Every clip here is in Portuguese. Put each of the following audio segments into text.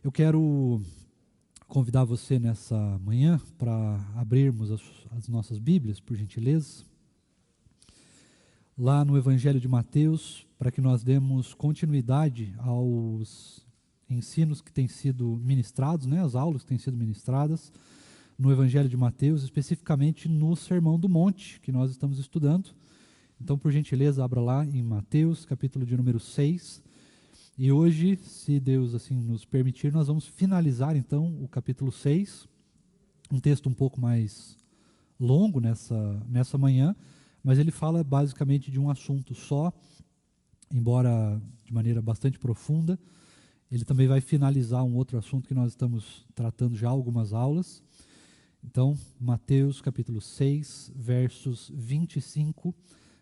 Eu quero convidar você nessa manhã para abrirmos as nossas Bíblias, por gentileza, lá no Evangelho de Mateus, para que nós demos continuidade aos ensinos que têm sido ministrados, as aulas que têm sido ministradas no Evangelho de Mateus, especificamente no Sermão do Monte, que nós estamos estudando. Então, por gentileza, abra lá em Mateus, capítulo de número 6. E hoje, se Deus assim nos permitir, nós vamos finalizar então o capítulo 6, um texto um pouco mais longo nessa manhã, mas ele fala basicamente de um assunto só, embora de maneira bastante profunda. Ele também vai finalizar um outro assunto que nós estamos tratando já há algumas aulas. Então, Mateus capítulo 6, versos 25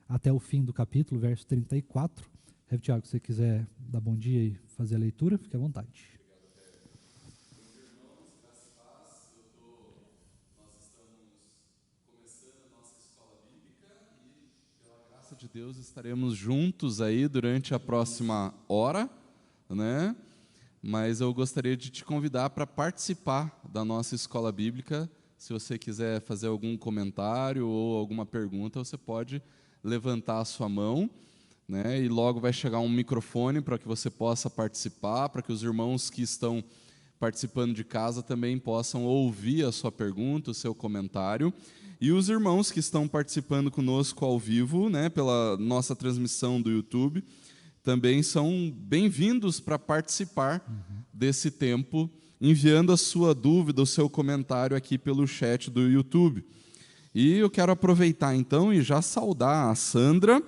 até o fim do capítulo, verso 34. Tiago, se você quiser dar bom dia e fazer a leitura, fique à vontade. Meus irmãos, graças e paz, nós estamos começando a nossa escola bíblica e, pela graça de Deus, estaremos juntos aí durante a próxima hora, né? Mas eu gostaria de te convidar para participar da nossa escola bíblica. Se você quiser fazer algum comentário ou alguma pergunta, você pode levantar a sua mão, né, e logo vai chegar um microfone para que você possa participar, para que os irmãos que estão participando de casa também possam ouvir a sua pergunta, o seu comentário. E os irmãos que estão participando conosco ao vivo, né, pela nossa transmissão do YouTube, também são bem-vindos para participar desse tempo, enviando a sua dúvida, o seu comentário aqui pelo chat do YouTube. E eu quero aproveitar então e já saudar a Sandra,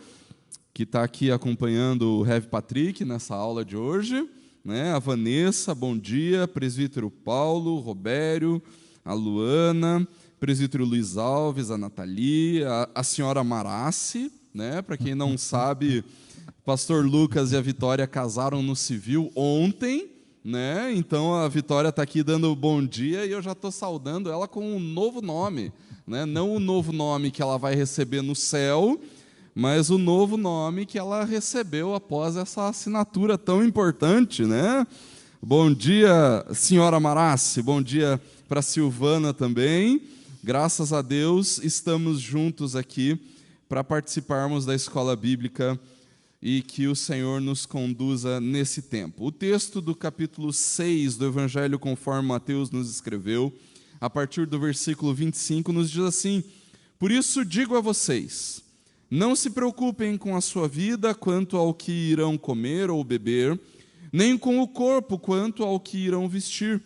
que está aqui acompanhando o Rev Patrick nessa aula de hoje, né? A Vanessa, bom dia, presbítero Paulo, Robério, a Luana, presbítero Luiz Alves, a Nathalie, a senhora Marassi, né? Para quem não sabe, pastor Lucas e a Vitória casaram no civil ontem, né? Então a Vitória está aqui dando bom dia e eu já estou saudando ela com um novo nome, né? Não o novo nome que ela vai receber no céu, mas o novo nome que ela recebeu após essa assinatura tão importante, né? Bom dia, senhora Marassi, bom dia para Silvana também. Graças a Deus, estamos juntos aqui para participarmos da escola bíblica e que o Senhor nos conduza nesse tempo. O texto do capítulo 6 do Evangelho conforme Mateus nos escreveu, a partir do versículo 25, nos diz assim: por isso digo a vocês, não se preocupem com a sua vida quanto ao que irão comer ou beber, nem com o corpo quanto ao que irão vestir.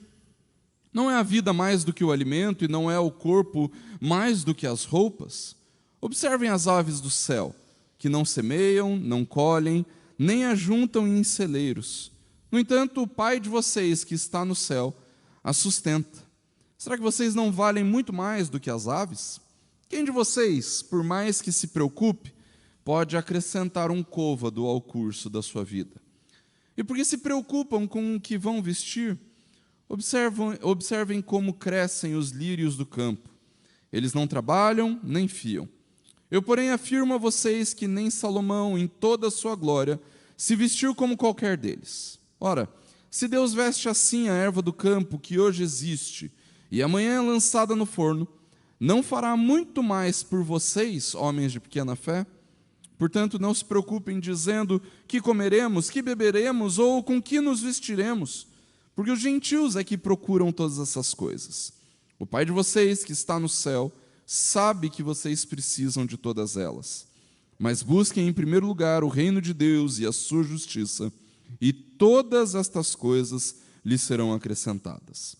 Não é a vida mais do que o alimento, e não é o corpo mais do que as roupas? Observem as aves do céu, que não semeiam, não colhem, nem ajuntam em celeiros. No entanto, o Pai de vocês, que está no céu, as sustenta. Será que vocês não valem muito mais do que as aves? Quem de vocês, por mais que se preocupe, pode acrescentar um côvado ao curso da sua vida? E porque se preocupam com o que vão vestir, observem como crescem os lírios do campo. Eles não trabalham, nem fiam. Eu, porém, afirmo a vocês que nem Salomão, em toda a sua glória, se vestiu como qualquer deles. Ora, se Deus veste assim a erva do campo, que hoje existe, e amanhã é lançada no forno, não fará muito mais por vocês, homens de pequena fé? Portanto, não se preocupem dizendo que comeremos, que beberemos ou com que nos vestiremos, porque os gentios é que procuram todas essas coisas. O Pai de vocês, que está no céu, sabe que vocês precisam de todas elas. Mas busquem em primeiro lugar o reino de Deus e a sua justiça, e todas estas coisas lhes serão acrescentadas.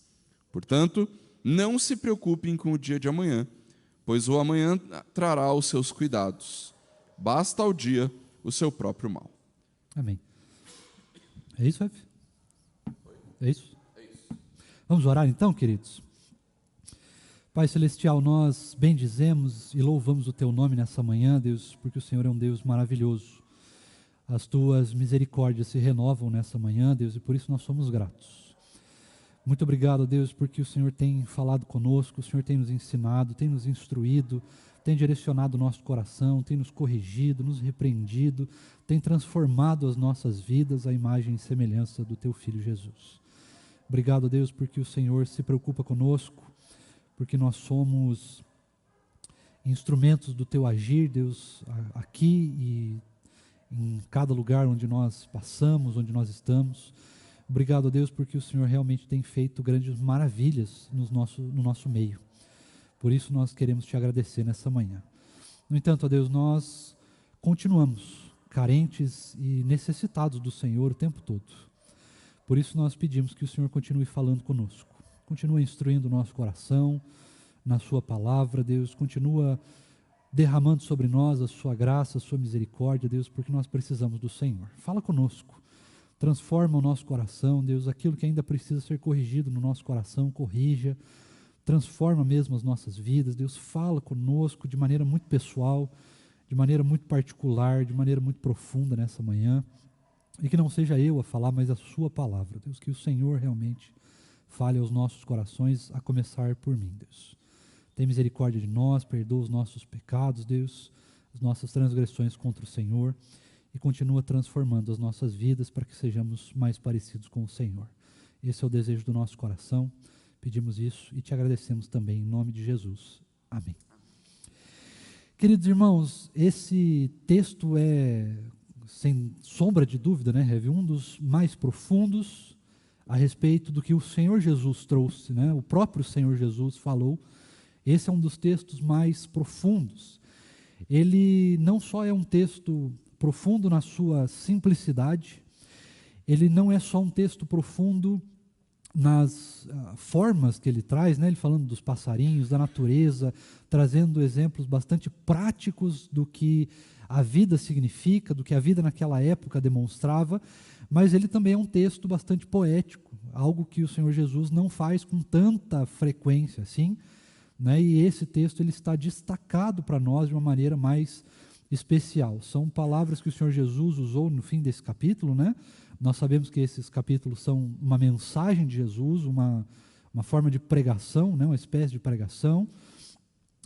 Portanto, não se preocupem com o dia de amanhã, pois o amanhã trará os seus cuidados. Basta ao dia o seu próprio mal. Amém. É isso, F? É isso? É isso. Vamos orar então, queridos? Pai Celestial, nós bendizemos e louvamos o Teu nome nessa manhã, Deus, porque o Senhor é um Deus maravilhoso. As Tuas misericórdias se renovam nessa manhã, Deus, e por isso nós somos gratos. Muito obrigado, Deus, porque o Senhor tem falado conosco, o Senhor tem nos ensinado, tem nos instruído, tem direcionado o nosso coração, tem nos corrigido, nos repreendido, tem transformado as nossas vidas à imagem e semelhança do Teu Filho Jesus. Obrigado, Deus, porque o Senhor se preocupa conosco, porque nós somos instrumentos do Teu agir, Deus, aqui e em cada lugar onde nós passamos, onde nós estamos. Obrigado, Deus, porque o Senhor realmente tem feito grandes maravilhas no nosso meio. Por isso nós queremos Te agradecer nessa manhã. No entanto, ó Deus, nós continuamos carentes e necessitados do Senhor o tempo todo. Por isso nós pedimos que o Senhor continue falando conosco, continue instruindo o nosso coração na Sua palavra, Deus, continua derramando sobre nós a Sua graça, a Sua misericórdia, Deus, porque nós precisamos do Senhor. Fala conosco, transforma o nosso coração, Deus, aquilo que ainda precisa ser corrigido no nosso coração, corrija, transforma mesmo as nossas vidas, Deus, fala conosco de maneira muito pessoal, de maneira muito particular, de maneira muito profunda nessa manhã, e que não seja eu a falar, mas a Sua palavra, Deus, que o Senhor realmente fale aos nossos corações, a começar por mim, Deus. Tem misericórdia de nós, perdoa os nossos pecados, Deus, as nossas transgressões contra o Senhor, e continua transformando as nossas vidas para que sejamos mais parecidos com o Senhor. Esse é o desejo do nosso coração, pedimos isso e Te agradecemos também, em nome de Jesus. Amém. Queridos irmãos, esse texto é, sem sombra de dúvida, né, Rev, um dos mais profundos a respeito do que o Senhor Jesus trouxe, né, o próprio Senhor Jesus falou. Esse é um dos textos mais profundos. Ele não só é um texto profundo na sua simplicidade, ele não é só um texto profundo nas formas que ele traz, né? Ele falando dos passarinhos, da natureza, trazendo exemplos bastante práticos do que a vida significa, do que a vida naquela época demonstrava, mas ele também é um texto bastante poético, algo que o Senhor Jesus não faz com tanta frequência assim, né? E esse texto ele está destacado para nós de uma maneira mais especial. São palavras que o Senhor Jesus usou no fim desse capítulo, né? Nós sabemos que esses capítulos são uma mensagem de Jesus, uma forma de pregação, né? Uma espécie de pregação,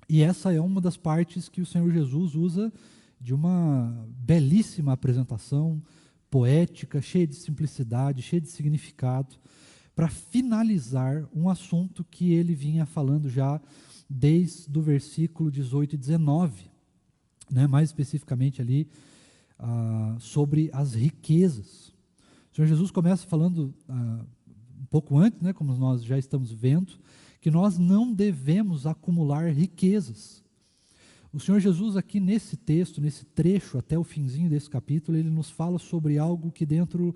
e essa é uma das partes que o Senhor Jesus usa de uma belíssima apresentação poética, cheia de simplicidade, cheia de significado, para finalizar um assunto que ele vinha falando já desde o versículo 18 e 19, né, mais especificamente ali sobre as riquezas. O Senhor Jesus começa falando um pouco antes, né, como nós já estamos vendo, que nós não devemos acumular riquezas. O Senhor Jesus aqui nesse texto, nesse trecho, até o finzinho desse capítulo, ele nos fala sobre algo que dentro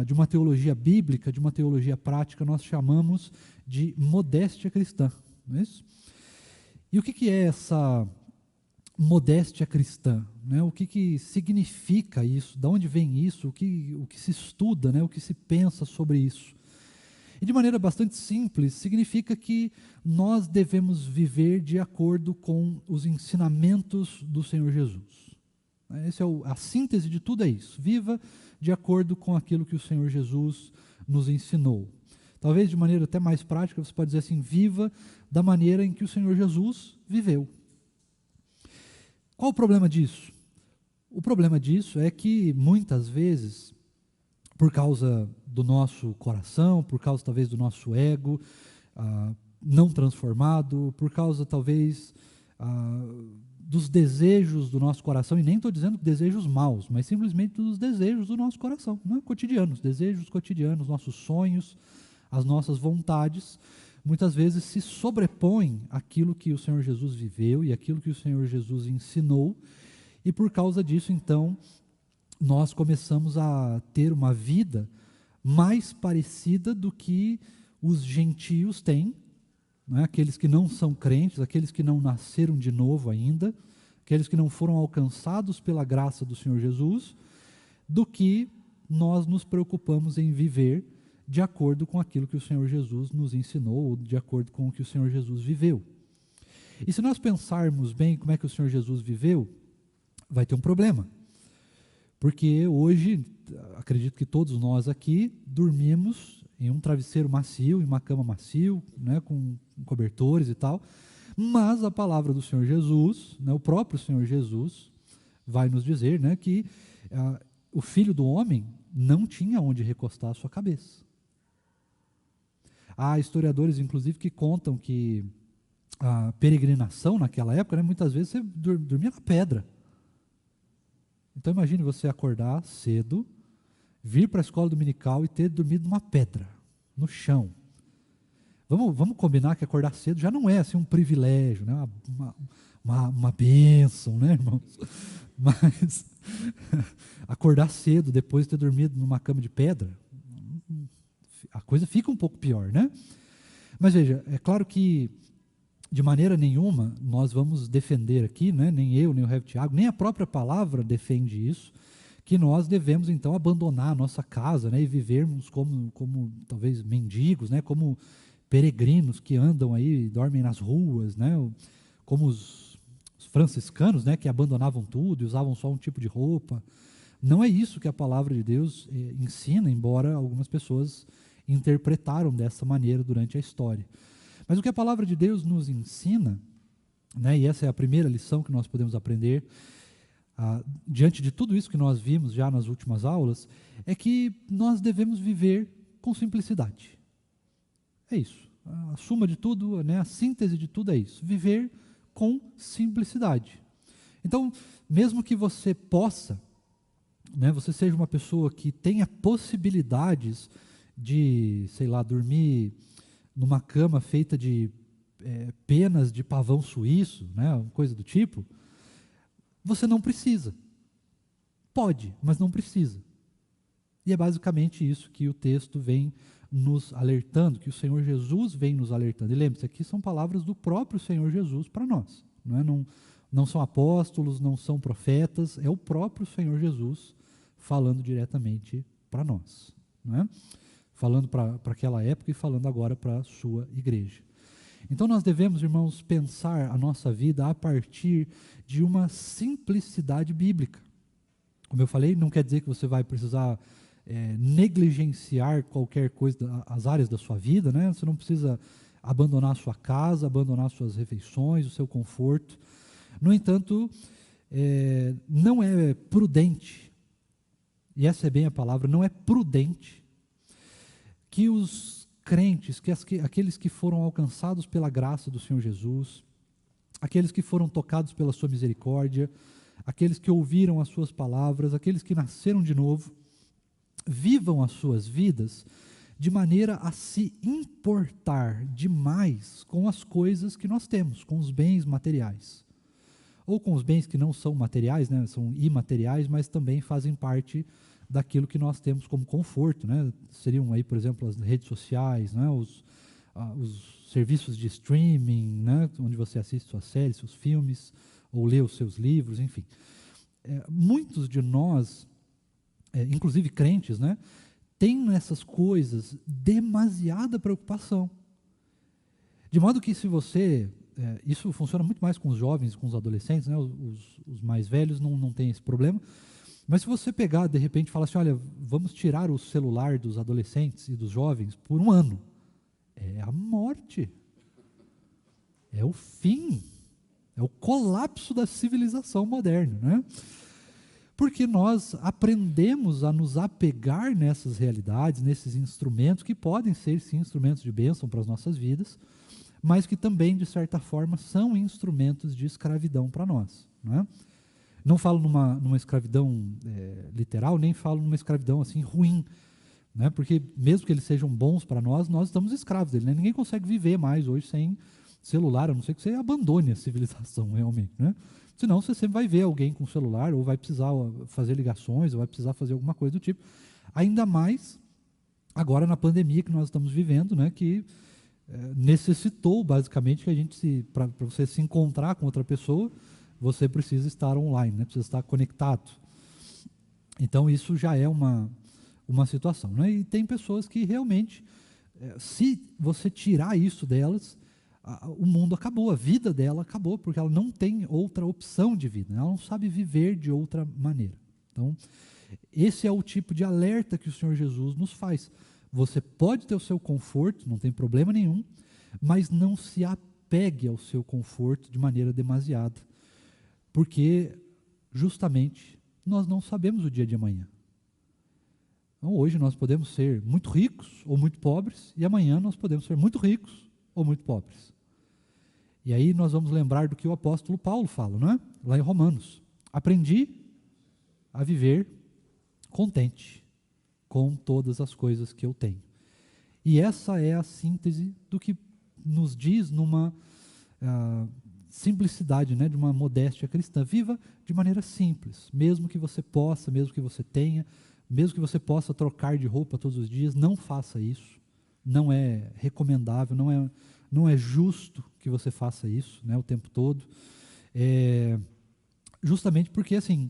de uma teologia bíblica, de uma teologia prática, nós chamamos de modéstia cristã. Não é isso? E o que é essa modéstia cristã? Né? O que significa isso? De onde vem isso? O que se estuda, né? O que se pensa sobre isso? E de maneira bastante simples, significa que nós devemos viver de acordo com os ensinamentos do Senhor Jesus. A síntese de tudo é isso. Viva de acordo com aquilo que o Senhor Jesus nos ensinou. Talvez de maneira até mais prática, você pode dizer assim, viva da maneira em que o Senhor Jesus viveu. Qual o problema disso? O problema disso é que, muitas vezes, por causa do nosso coração, por causa talvez do nosso ego não transformado, por causa talvez dos desejos do nosso coração, e nem estou dizendo desejos maus, mas simplesmente dos desejos do nosso coração, né? Cotidianos, desejos cotidianos, nossos sonhos, as nossas vontades, muitas vezes se sobrepõem àquilo que o Senhor Jesus viveu e aquilo que o Senhor Jesus ensinou, e por causa disso, então, nós começamos a ter uma vida mais parecida do que os gentios têm, né? Aqueles que não são crentes, aqueles que não nasceram de novo ainda, aqueles que não foram alcançados pela graça do Senhor Jesus, do que nós nos preocupamos em viver de acordo com aquilo que o Senhor Jesus nos ensinou, ou de acordo com o que o Senhor Jesus viveu. E se nós pensarmos bem como é que o Senhor Jesus viveu, vai ter um problema. Porque hoje, acredito que todos nós aqui dormimos em um travesseiro macio, em uma cama macio, né, com cobertores e tal, mas a palavra do Senhor Jesus, né, o próprio Senhor Jesus, vai nos dizer, né, que o Filho do Homem não tinha onde recostar a sua cabeça. Há historiadores, inclusive, que contam que a peregrinação naquela época, né, muitas vezes você dormia na pedra. Então imagine você acordar cedo, vir para a escola dominical e ter dormido numa pedra, no chão. Vamos combinar que acordar cedo já não é assim um privilégio, né? Uma bênção, né, irmãos? Mas acordar cedo depois de ter dormido numa cama de pedra, a coisa fica um pouco pior, né? Mas veja, é claro que de maneira nenhuma nós vamos defender aqui, né, nem eu, nem o Rev. Tiago, nem a própria palavra defende isso, que nós devemos então abandonar a nossa casa, né, e vivermos como talvez mendigos, né, como peregrinos que andam aí, dormem nas ruas, né, como os franciscanos, né, que abandonavam tudo e usavam só um tipo de roupa. Não é isso que a palavra de Deus ensina, embora algumas pessoas interpretaram dessa maneira durante a história. Mas o que a palavra de Deus nos ensina, né, e essa é a primeira lição que nós podemos aprender, diante de tudo isso que nós vimos já nas últimas aulas, é que nós devemos viver com simplicidade. É isso. A suma de tudo, né, a síntese de tudo é isso. Viver com simplicidade. Então, mesmo que você possa, né, você seja uma pessoa que tenha possibilidades de, sei lá, dormir numa cama feita de penas de pavão suíço, né, coisa do tipo, você não precisa. Pode, mas não precisa. E é basicamente isso que o texto vem nos alertando, que o Senhor Jesus vem nos alertando. E lembre-se, aqui são palavras do próprio Senhor Jesus para nós. Não são apóstolos, não são profetas, é o próprio Senhor Jesus falando diretamente para nós. Não é? Falando para aquela época e falando agora para a sua igreja. Então nós devemos, irmãos, pensar a nossa vida a partir de uma simplicidade bíblica. Como eu falei, não quer dizer que você vai precisar negligenciar qualquer coisa, as áreas da sua vida, né? Você não precisa abandonar a sua casa, abandonar suas refeições, o seu conforto. No entanto, não é prudente, e essa é bem a palavra, não é prudente que os crentes, aqueles que foram alcançados pela graça do Senhor Jesus, aqueles que foram tocados pela sua misericórdia, aqueles que ouviram as suas palavras, aqueles que nasceram de novo, vivam as suas vidas de maneira a se importar demais com as coisas que nós temos, com os bens materiais. Ou com os bens que não são materiais, né, são imateriais, mas também fazem parte daquilo que nós temos como conforto, né? Seriam aí, por exemplo, as redes sociais, né? os serviços de streaming, né? Onde você assiste suas séries, seus filmes, ou lê os seus livros, enfim. Muitos de nós, inclusive crentes, né, têm nessas coisas demasiada preocupação. De modo que se você... isso funciona muito mais com os jovens, com os adolescentes, né? Os mais velhos não têm esse problema. Mas se você pegar, de repente, e falar assim, olha, vamos tirar o celular dos adolescentes e dos jovens por um ano, é a morte, é o fim, é o colapso da civilização moderna, né? Porque nós aprendemos a nos apegar nessas realidades, nesses instrumentos, que podem ser, sim, instrumentos de bênção para as nossas vidas, mas que também, de certa forma, são instrumentos de escravidão para nós, não é? Não falo numa escravidão literal, nem falo numa escravidão assim ruim, né? Porque mesmo que eles sejam bons para nós estamos escravos deles, né? Ninguém consegue viver mais hoje sem celular, a não ser que você abandone a civilização realmente, né? Senão você sempre vai ver alguém com celular, ou vai precisar fazer ligações, ou vai precisar fazer alguma coisa do tipo. Ainda mais agora na pandemia que nós estamos vivendo, né? Que necessitou basicamente que a gente para você se encontrar com outra pessoa, você precisa estar online, né? Precisa estar conectado. Então, isso já é uma situação, né? E tem pessoas que realmente, se você tirar isso delas, o mundo acabou, a vida dela acabou, porque ela não tem outra opção de vida, né? Ela não sabe viver de outra maneira. Então, esse é o tipo de alerta que o Senhor Jesus nos faz. Você pode ter o seu conforto, não tem problema nenhum, mas não se apegue ao seu conforto de maneira demasiada. Porque, justamente, nós não sabemos o dia de amanhã. Então, hoje nós podemos ser muito ricos ou muito pobres, e amanhã nós podemos ser muito ricos ou muito pobres. E aí nós vamos lembrar do que o apóstolo Paulo fala, não é? Lá em Romanos. Aprendi a viver contente com todas as coisas que eu tenho. E essa é a síntese do que nos diz numa simplicidade, né, de uma modéstia cristã. Viva de maneira simples, mesmo que você possa, mesmo que você tenha, mesmo que você possa trocar de roupa todos os dias, não faça isso. Não é recomendável, não é justo que você faça isso, né, o tempo todo. Justamente porque, assim,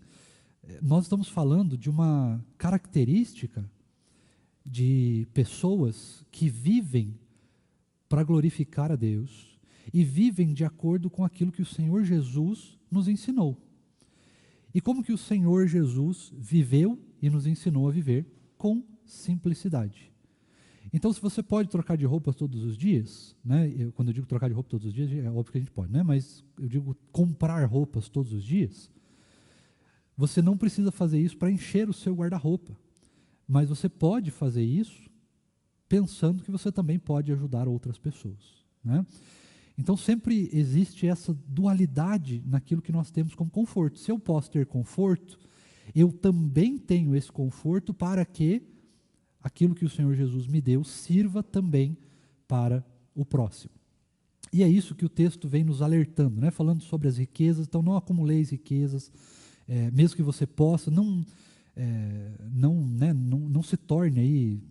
nós estamos falando de uma característica de pessoas que vivem para glorificar a Deus e vivem de acordo com aquilo que o Senhor Jesus nos ensinou. E como que o Senhor Jesus viveu e nos ensinou a viver? Com simplicidade. Então, se você pode trocar de roupa todos os dias, né, quando eu digo trocar de roupa todos os dias, é óbvio que a gente pode, né, mas eu digo comprar roupas todos os dias, você não precisa fazer isso para encher o seu guarda-roupa, mas você pode fazer isso pensando que você também pode ajudar outras pessoas, né? Então sempre existe essa dualidade naquilo que nós temos como conforto. Se eu posso ter conforto, eu também tenho esse conforto para que aquilo que o Senhor Jesus me deu sirva também para o próximo. E é isso que o texto vem nos alertando, né? Falando sobre as riquezas. Então não acumuleis riquezas, mesmo que você possa, não se torne aí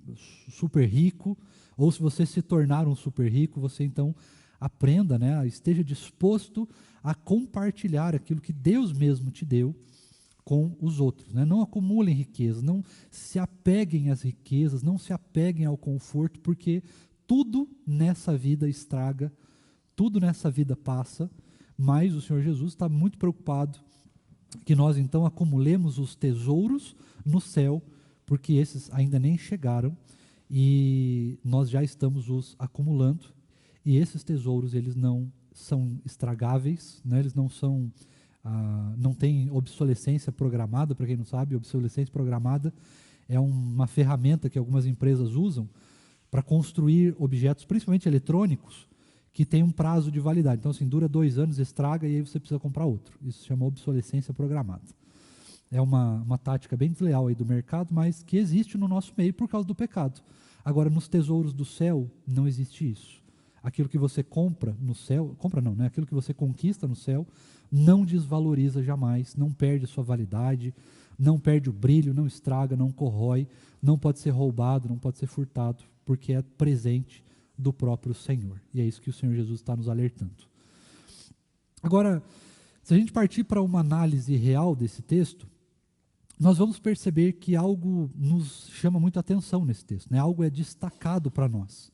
super rico, ou se você se tornar um super rico, você então aprenda, né, esteja disposto a compartilhar aquilo que Deus mesmo te deu com os outros, né? Não acumulem riquezas, não se apeguem às riquezas, não se apeguem ao conforto, porque tudo nessa vida estraga, tudo nessa vida passa, mas o Senhor Jesus está muito preocupado que nós então acumulemos os tesouros no céu, porque esses ainda nem chegaram e nós já estamos os acumulando. E esses tesouros, eles não são estragáveis, né? Eles não são, não têm obsolescência programada. Para quem não sabe, obsolescência programada é uma ferramenta que algumas empresas usam para construir objetos, principalmente eletrônicos, que tem um prazo de validade. Então, assim, dura 2 anos, estraga e aí você precisa comprar outro. Isso se chama obsolescência programada. É uma tática bem desleal aí do mercado, mas que existe no nosso meio por causa do pecado. Agora, nos tesouros do céu, não existe isso. Aquilo que você compra no céu, compra não, né? Aquilo que você conquista no céu, não desvaloriza jamais, não perde sua validade, não perde o brilho, não estraga, não corrói, não pode ser roubado, não pode ser furtado, porque é presente do próprio Senhor. E é isso que o Senhor Jesus está nos alertando. Agora, se a gente partir para uma análise real desse texto, nós vamos perceber que algo nos chama muito a atenção nesse texto, né? Algo é destacado para nós.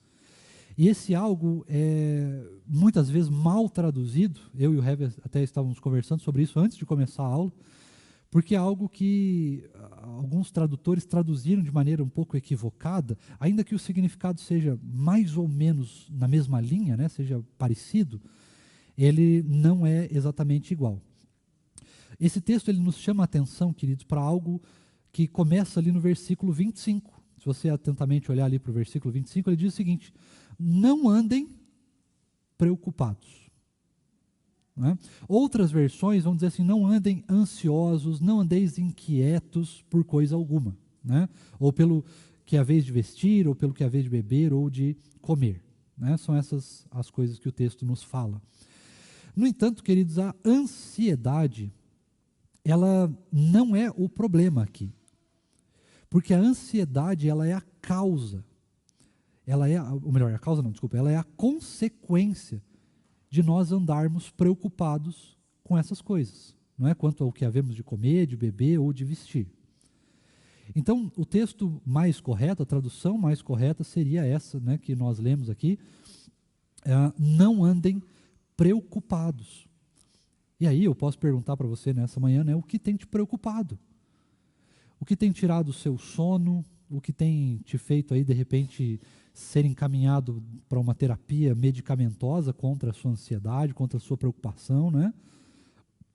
E esse algo é muitas vezes mal traduzido. Eu e o Heber até estávamos conversando sobre isso antes de começar a aula, porque é algo que alguns tradutores traduziram de maneira um pouco equivocada, ainda que o significado seja mais ou menos na mesma linha, né, seja parecido, ele não é exatamente igual. Esse texto ele nos chama a atenção, queridos, para algo que começa ali no versículo 25. Se você atentamente olhar ali para o versículo 25, ele diz o seguinte: não andem preocupados. Né? Outras versões vão dizer assim: não andem ansiosos, não andeis inquietos por coisa alguma, né? Ou pelo que é a vez de vestir, ou pelo que é a vez de beber, ou de comer. Né? São essas as coisas que o texto nos fala. No entanto, queridos, a ansiedade, ela não é o problema aqui. Porque a ansiedade, ela é a causa. Ela é, ou melhor, a causa não, desculpa, ela é a consequência de nós andarmos preocupados com essas coisas, não é? Quanto ao que havemos de comer, de beber ou de vestir. Então, o texto mais correto, a tradução mais correta seria essa, né, que nós lemos aqui: não andem preocupados. E aí eu posso perguntar para você nessa manhã, né, o que tem te preocupado? O que tem tirado o seu sono? O que tem te feito aí, de repente, ser encaminhado para uma terapia medicamentosa contra a sua ansiedade, contra a sua preocupação, né?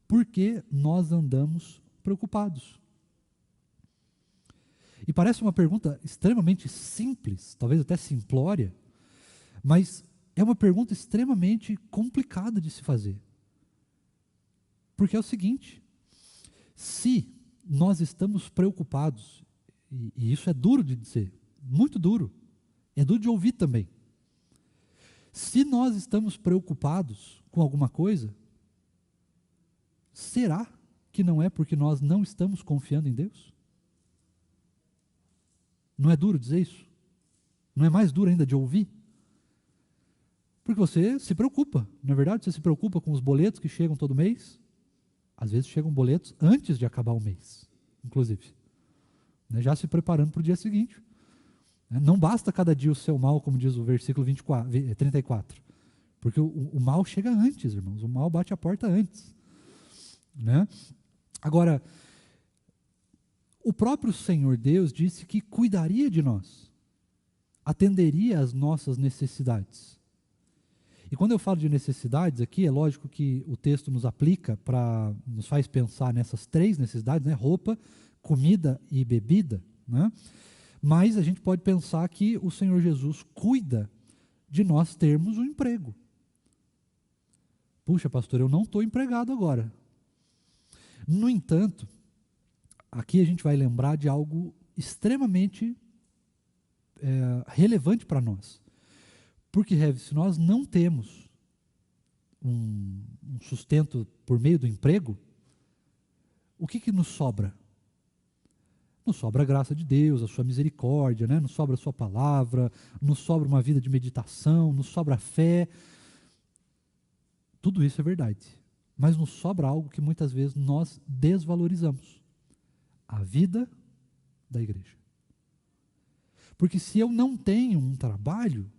Porque nós andamos preocupados. E parece uma pergunta extremamente simples, talvez até simplória, mas é uma pergunta extremamente complicada de se fazer. Porque é o seguinte: se nós estamos preocupados, e isso é duro de dizer, muito duro, é duro de ouvir também. Se nós estamos preocupados com alguma coisa, será que não é porque nós não estamos confiando em Deus? Não é duro dizer isso? Não é mais duro ainda de ouvir? Porque você se preocupa, não é verdade? Você se preocupa com os boletos que chegam todo mês. Às vezes chegam boletos antes de acabar o mês, inclusive, né, já se preparando para o dia seguinte. Né? Não basta cada dia o seu mal, como diz o versículo 34, porque o mal chega antes, irmãos, o mal bate a porta antes. Né? Agora, o próprio Senhor Deus disse que cuidaria de nós, atenderia às nossas necessidades. E quando eu falo de necessidades aqui, é lógico que o texto nos aplica nos faz pensar nessas três necessidades, né? Roupa, comida e bebida, né? Mas a gente pode pensar que o Senhor Jesus cuida de nós termos um emprego. Puxa, pastor, eu não estou empregado agora. No entanto, aqui a gente vai lembrar de algo extremamente relevante para nós. Porque, se nós não temos um sustento por meio do emprego, o que nos sobra? Nos sobra a graça de Deus, a sua misericórdia, né? Nos sobra a sua palavra, nos sobra uma vida de meditação, nos sobra a fé. Tudo isso é verdade. Mas nos sobra algo que muitas vezes nós desvalorizamos: a vida da igreja. Porque se eu não tenho um trabalho,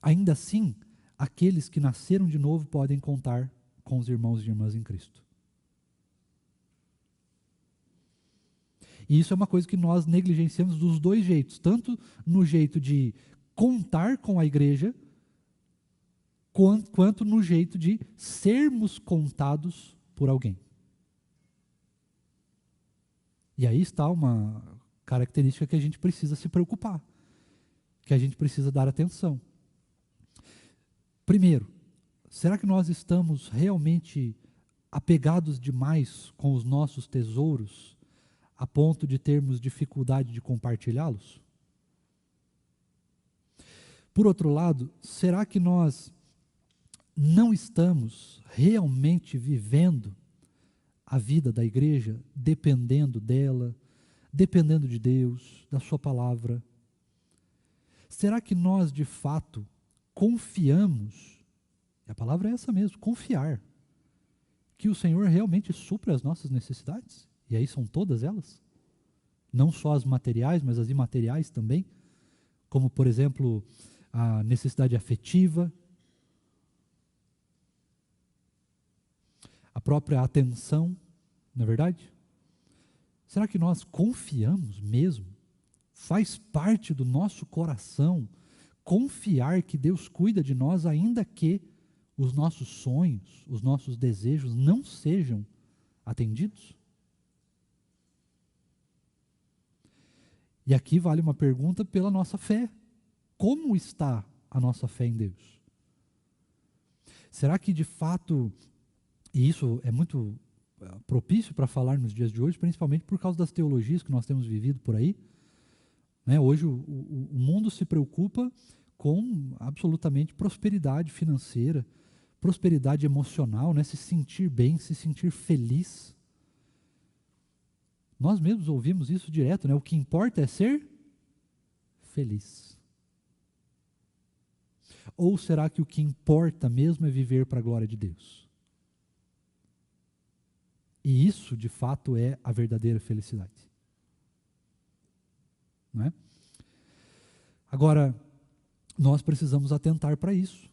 ainda assim, aqueles que nasceram de novo podem contar com os irmãos e irmãs em Cristo. E isso é uma coisa que nós negligenciamos dos dois jeitos, tanto no jeito de contar com a igreja, quanto no jeito de sermos contados por alguém. E aí está uma característica que a gente precisa se preocupar, que a gente precisa dar atenção. Primeiro, será que nós estamos realmente apegados demais com os nossos tesouros, a ponto de termos dificuldade de compartilhá-los? Por outro lado, será que nós não estamos realmente vivendo a vida da igreja, dependendo dela, dependendo de Deus, da sua palavra? Será que nós, de fato, confiamos, e a palavra é essa mesmo, confiar, que o Senhor realmente supre as nossas necessidades? E aí são todas elas? Não só as materiais, mas as imateriais também, como, por exemplo, a necessidade afetiva, a própria atenção, não é verdade? Será que nós confiamos mesmo? Faz parte do nosso coração confiar que Deus cuida de nós, ainda que os nossos sonhos, os nossos desejos não sejam atendidos? E aqui vale uma pergunta pela nossa fé. Como está a nossa fé em Deus? Será que de fato, e isso é muito propício para falar nos dias de hoje, principalmente por causa das teologias que nós temos vivido por aí, né? Hoje o mundo se preocupa com absolutamente prosperidade financeira, prosperidade emocional, né? Se sentir bem, se sentir feliz. Nós mesmos ouvimos isso direto, né? O que importa é ser feliz. Ou será que o que importa mesmo é viver para a glória de Deus? E isso, de fato, é a verdadeira felicidade. Não é? Agora, nós precisamos atentar para isso.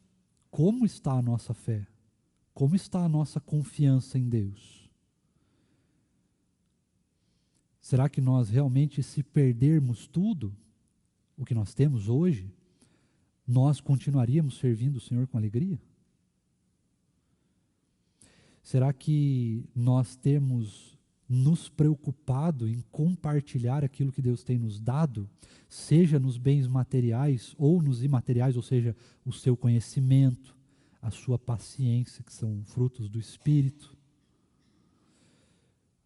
Como está a nossa fé? Como está a nossa confiança em Deus? Será que nós realmente, se perdermos tudo o que nós temos hoje, nós continuaríamos servindo o Senhor com alegria? Será que nós temos nos preocupado em compartilhar aquilo que Deus tem nos dado, seja nos bens materiais ou nos imateriais, ou seja, o seu conhecimento, a sua paciência, que são frutos do Espírito,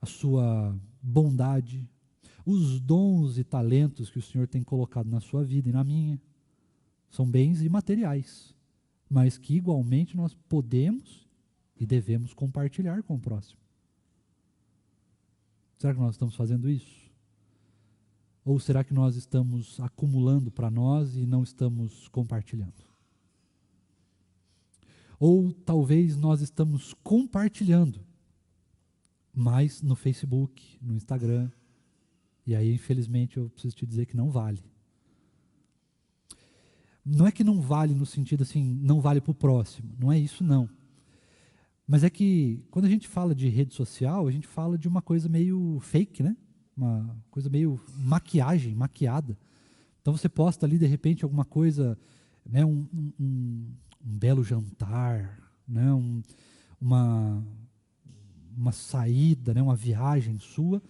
a sua bondade, os dons e talentos que o Senhor tem colocado na sua vida e na minha, são bens imateriais, mas que igualmente nós podemos e devemos compartilhar com o próximo. Será que nós estamos fazendo isso? Ou será que nós estamos acumulando para nós e não estamos compartilhando? Ou talvez nós estamos compartilhando, mas no Facebook, no Instagram, e aí infelizmente eu preciso te dizer que não vale. Não é que não vale no sentido assim, não vale para o próximo, não é isso não. Mas é que quando a gente fala de rede social, a gente fala de uma coisa meio fake, né? Uma coisa meio maquiada. Então você posta ali de repente alguma coisa, né? Um belo jantar, né? Uma saída, né? Uma viagem sua,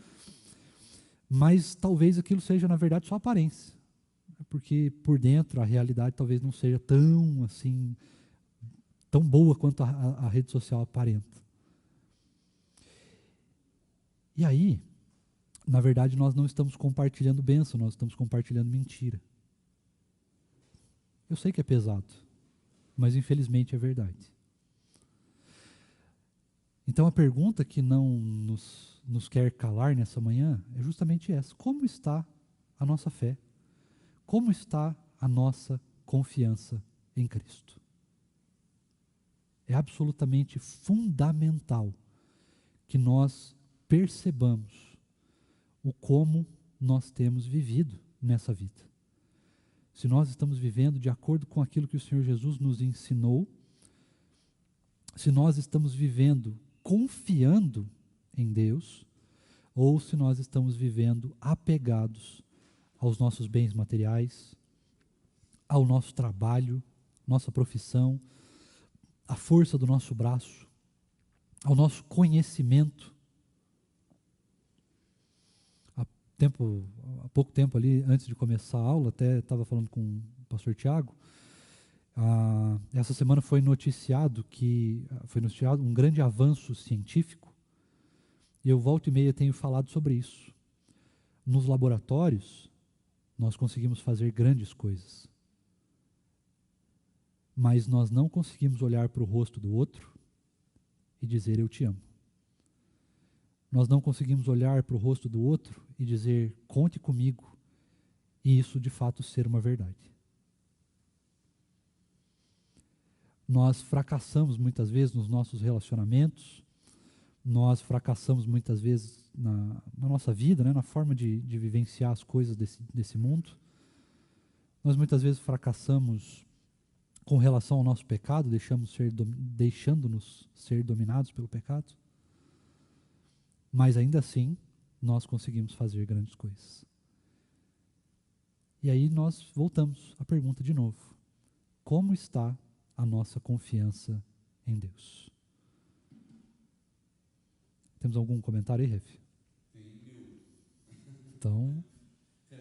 mas talvez aquilo seja na verdade só aparência, porque por dentro a realidade talvez não seja tão assim, tão boa quanto a rede social aparenta. E aí, na verdade, nós não estamos compartilhando bênção, nós estamos compartilhando mentira. Eu sei que é pesado, mas infelizmente é verdade. Então a pergunta que não nos quer calar nessa manhã é justamente essa: como está a nossa fé? Como está a nossa confiança em Cristo? É absolutamente fundamental que nós percebamos o como nós temos vivido nessa vida. Se nós estamos vivendo de acordo com aquilo que o Senhor Jesus nos ensinou, se nós estamos vivendo confiando em Deus, ou se nós estamos vivendo apegados aos nossos bens materiais, ao nosso trabalho, nossa profissão, a força do nosso braço, ao nosso conhecimento. Há pouco tempo ali, antes de começar a aula, até estava falando com o pastor Tiago, essa semana foi noticiado um grande avanço científico, e eu volta e meia tenho falado sobre isso. Nos laboratórios, nós conseguimos fazer grandes coisas, mas nós não conseguimos olhar para o rosto do outro e dizer eu te amo. Nós não conseguimos olhar para o rosto do outro e dizer conte comigo, e isso de fato ser uma verdade. Nós fracassamos muitas vezes nos nossos relacionamentos, nós fracassamos muitas vezes na nossa vida, né, na forma de vivenciar as coisas desse mundo. Nós muitas vezes fracassamos com relação ao nosso pecado, deixando-nos ser dominados pelo pecado. Mas ainda assim, nós conseguimos fazer grandes coisas. E aí nós voltamos à pergunta de novo: como está a nossa confiança em Deus? Temos algum comentário aí, Ref? Tenho. Então,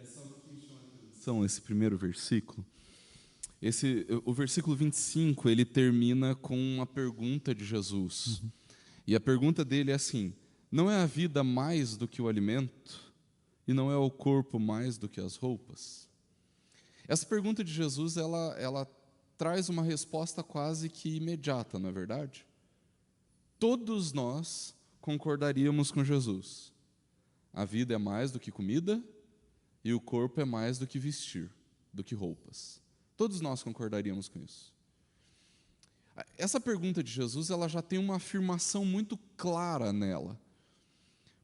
Só que me chama a atenção esse primeiro versículo. O versículo 25, ele termina com uma pergunta de Jesus. E a pergunta dele é assim: não é a vida mais do que o alimento? E não é o corpo mais do que as roupas? Essa pergunta de Jesus, ela traz uma resposta quase que imediata, não é verdade? Todos nós concordaríamos com Jesus. A vida é mais do que comida e o corpo é mais do que vestir, do que roupas. Todos nós concordaríamos com isso. Essa pergunta de Jesus, ela já tem uma afirmação muito clara nela.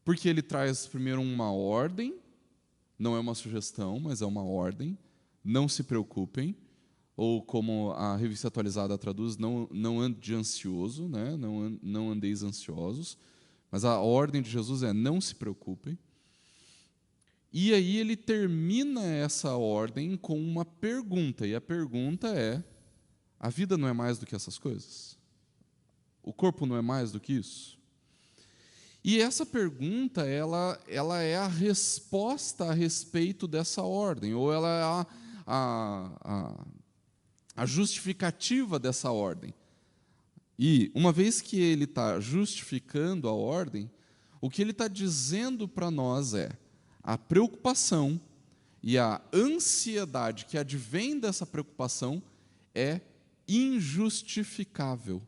Porque ele traz primeiro uma ordem, não é uma sugestão, mas é uma ordem: não se preocupem, ou como a Revista Atualizada traduz, não ande ansioso, né? Não andeis ansiosos, mas a ordem de Jesus é não se preocupem. E aí ele termina essa ordem com uma pergunta, e a pergunta é: a vida não é mais do que essas coisas? O corpo não é mais do que isso? E essa pergunta, ela é a resposta a respeito dessa ordem, ou ela é a justificativa dessa ordem. E, uma vez que ele está justificando a ordem, o que ele está dizendo para nós é a preocupação e a ansiedade que advém dessa preocupação é injustificável.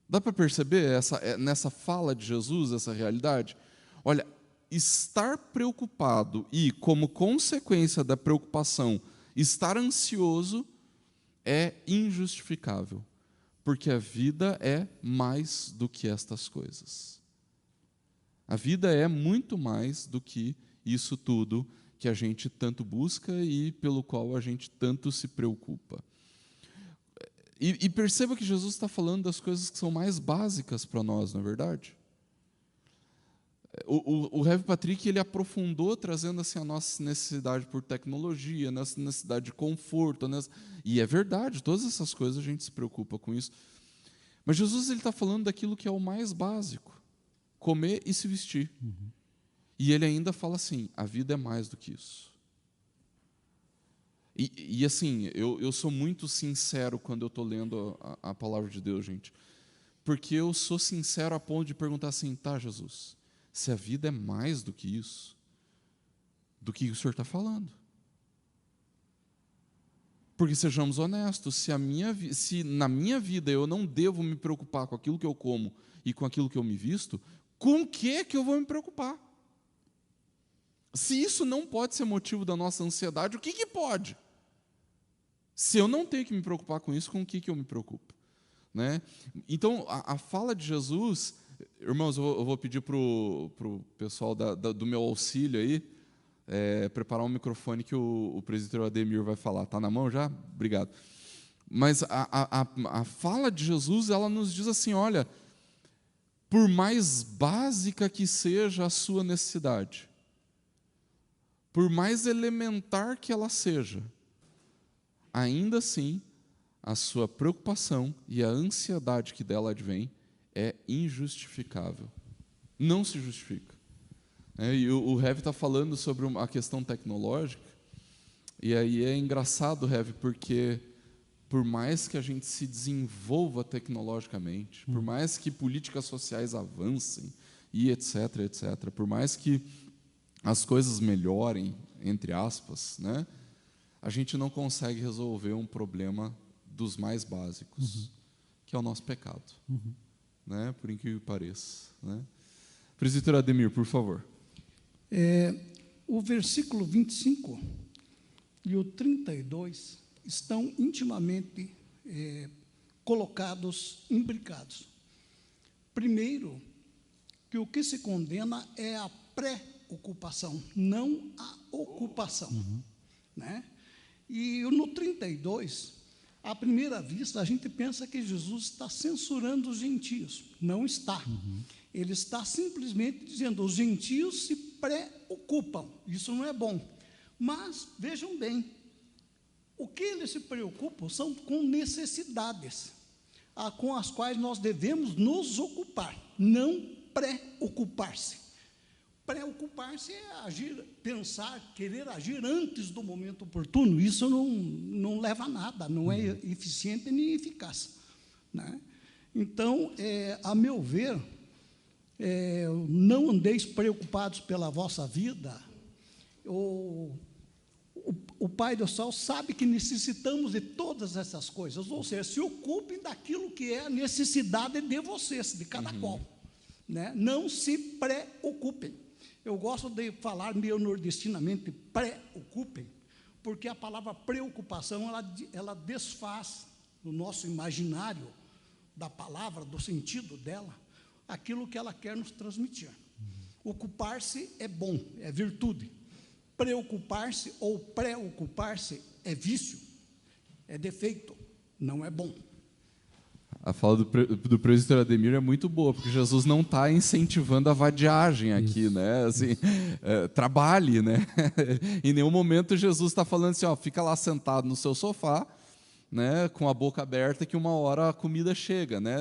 Dá para perceber nessa fala de Jesus, essa realidade? Olha, estar preocupado e, como consequência da preocupação, estar ansioso é injustificável, porque a vida é mais do que estas coisas. A vida é muito mais do que isso tudo que a gente tanto busca e pelo qual a gente tanto se preocupa. E perceba que Jesus está falando das coisas que são mais básicas para nós, não é verdade? O Rev Patrick, ele aprofundou, trazendo assim, a nossa necessidade por tecnologia, a nossa necessidade de conforto. E é verdade, todas essas coisas a gente se preocupa com isso. Mas Jesus está falando daquilo que é o mais básico: comer e se vestir. Uhum. E ele ainda fala assim, a vida é mais do que isso. E assim, eu sou muito sincero quando eu estou lendo a palavra de Deus, gente. Porque eu sou sincero a ponto de perguntar assim, tá, Jesus, se a vida é mais do que isso, do que o Senhor está falando? Porque, sejamos honestos, se na minha vida eu não devo me preocupar com aquilo que eu como e com aquilo que eu me visto, com o que eu vou me preocupar? Se isso não pode ser motivo da nossa ansiedade, o que pode? Se eu não tenho que me preocupar com isso, com o que eu me preocupo? Né? Então, a fala de Jesus, irmãos, eu vou pedir para o pessoal do meu auxílio aí, preparar um microfone que o presbítero Ademir vai falar. Está na mão já? Obrigado. Mas a fala de Jesus, ela nos diz assim, olha, por mais básica que seja a sua necessidade, por mais elementar que ela seja, ainda assim, a sua preocupação e a ansiedade que dela advém é injustificável. Não se justifica. E o Rev está falando sobre a questão tecnológica, e aí é engraçado, Rev, porque por mais que a gente se desenvolva tecnologicamente, por mais que políticas sociais avancem, e etc., etc., por mais que as coisas melhorem, entre aspas, né, a gente não consegue resolver um problema dos mais básicos, que é o nosso pecado, né? Por incrível que pareça. Né? Presbítero Ademir, por favor. O versículo 25 e o 32 estão intimamente colocados, imbricados. Primeiro, que o que se condena é a pré-ocupação, não a ocupação. Né? E no 32, à primeira vista, a gente pensa que Jesus está censurando os gentios. Não está. Ele está simplesmente dizendo, os gentios se preocupam. Isso não é bom. Mas, vejam bem, o que eles se preocupam são com necessidades, com as quais nós devemos nos ocupar, não preocupar-se. Preocupar-se é agir, pensar, querer agir antes do momento oportuno. Isso não leva a nada, não é eficiente nem eficaz. Né? Então, a meu ver, não andeis preocupados pela vossa vida. O Pai do céu sabe que necessitamos de todas essas coisas, ou seja, se ocupem daquilo que é a necessidade de vocês, de cada qual. Né? Não se preocupem. Eu gosto de falar meio nordestinamente, preocupem, porque a palavra preocupação, ela desfaz no nosso imaginário da palavra, do sentido dela, aquilo que ela quer nos transmitir. Ocupar-se é bom, é virtude. Preocupar-se ou preocupar-se é vício, é defeito, não é bom. A fala do presbítero Ademir é muito boa, porque Jesus não está incentivando a vadiagem aqui, né? Assim, trabalhe, né? Em nenhum momento Jesus está falando assim, ó, fica lá sentado no seu sofá, né, com a boca aberta, que uma hora a comida chega, né?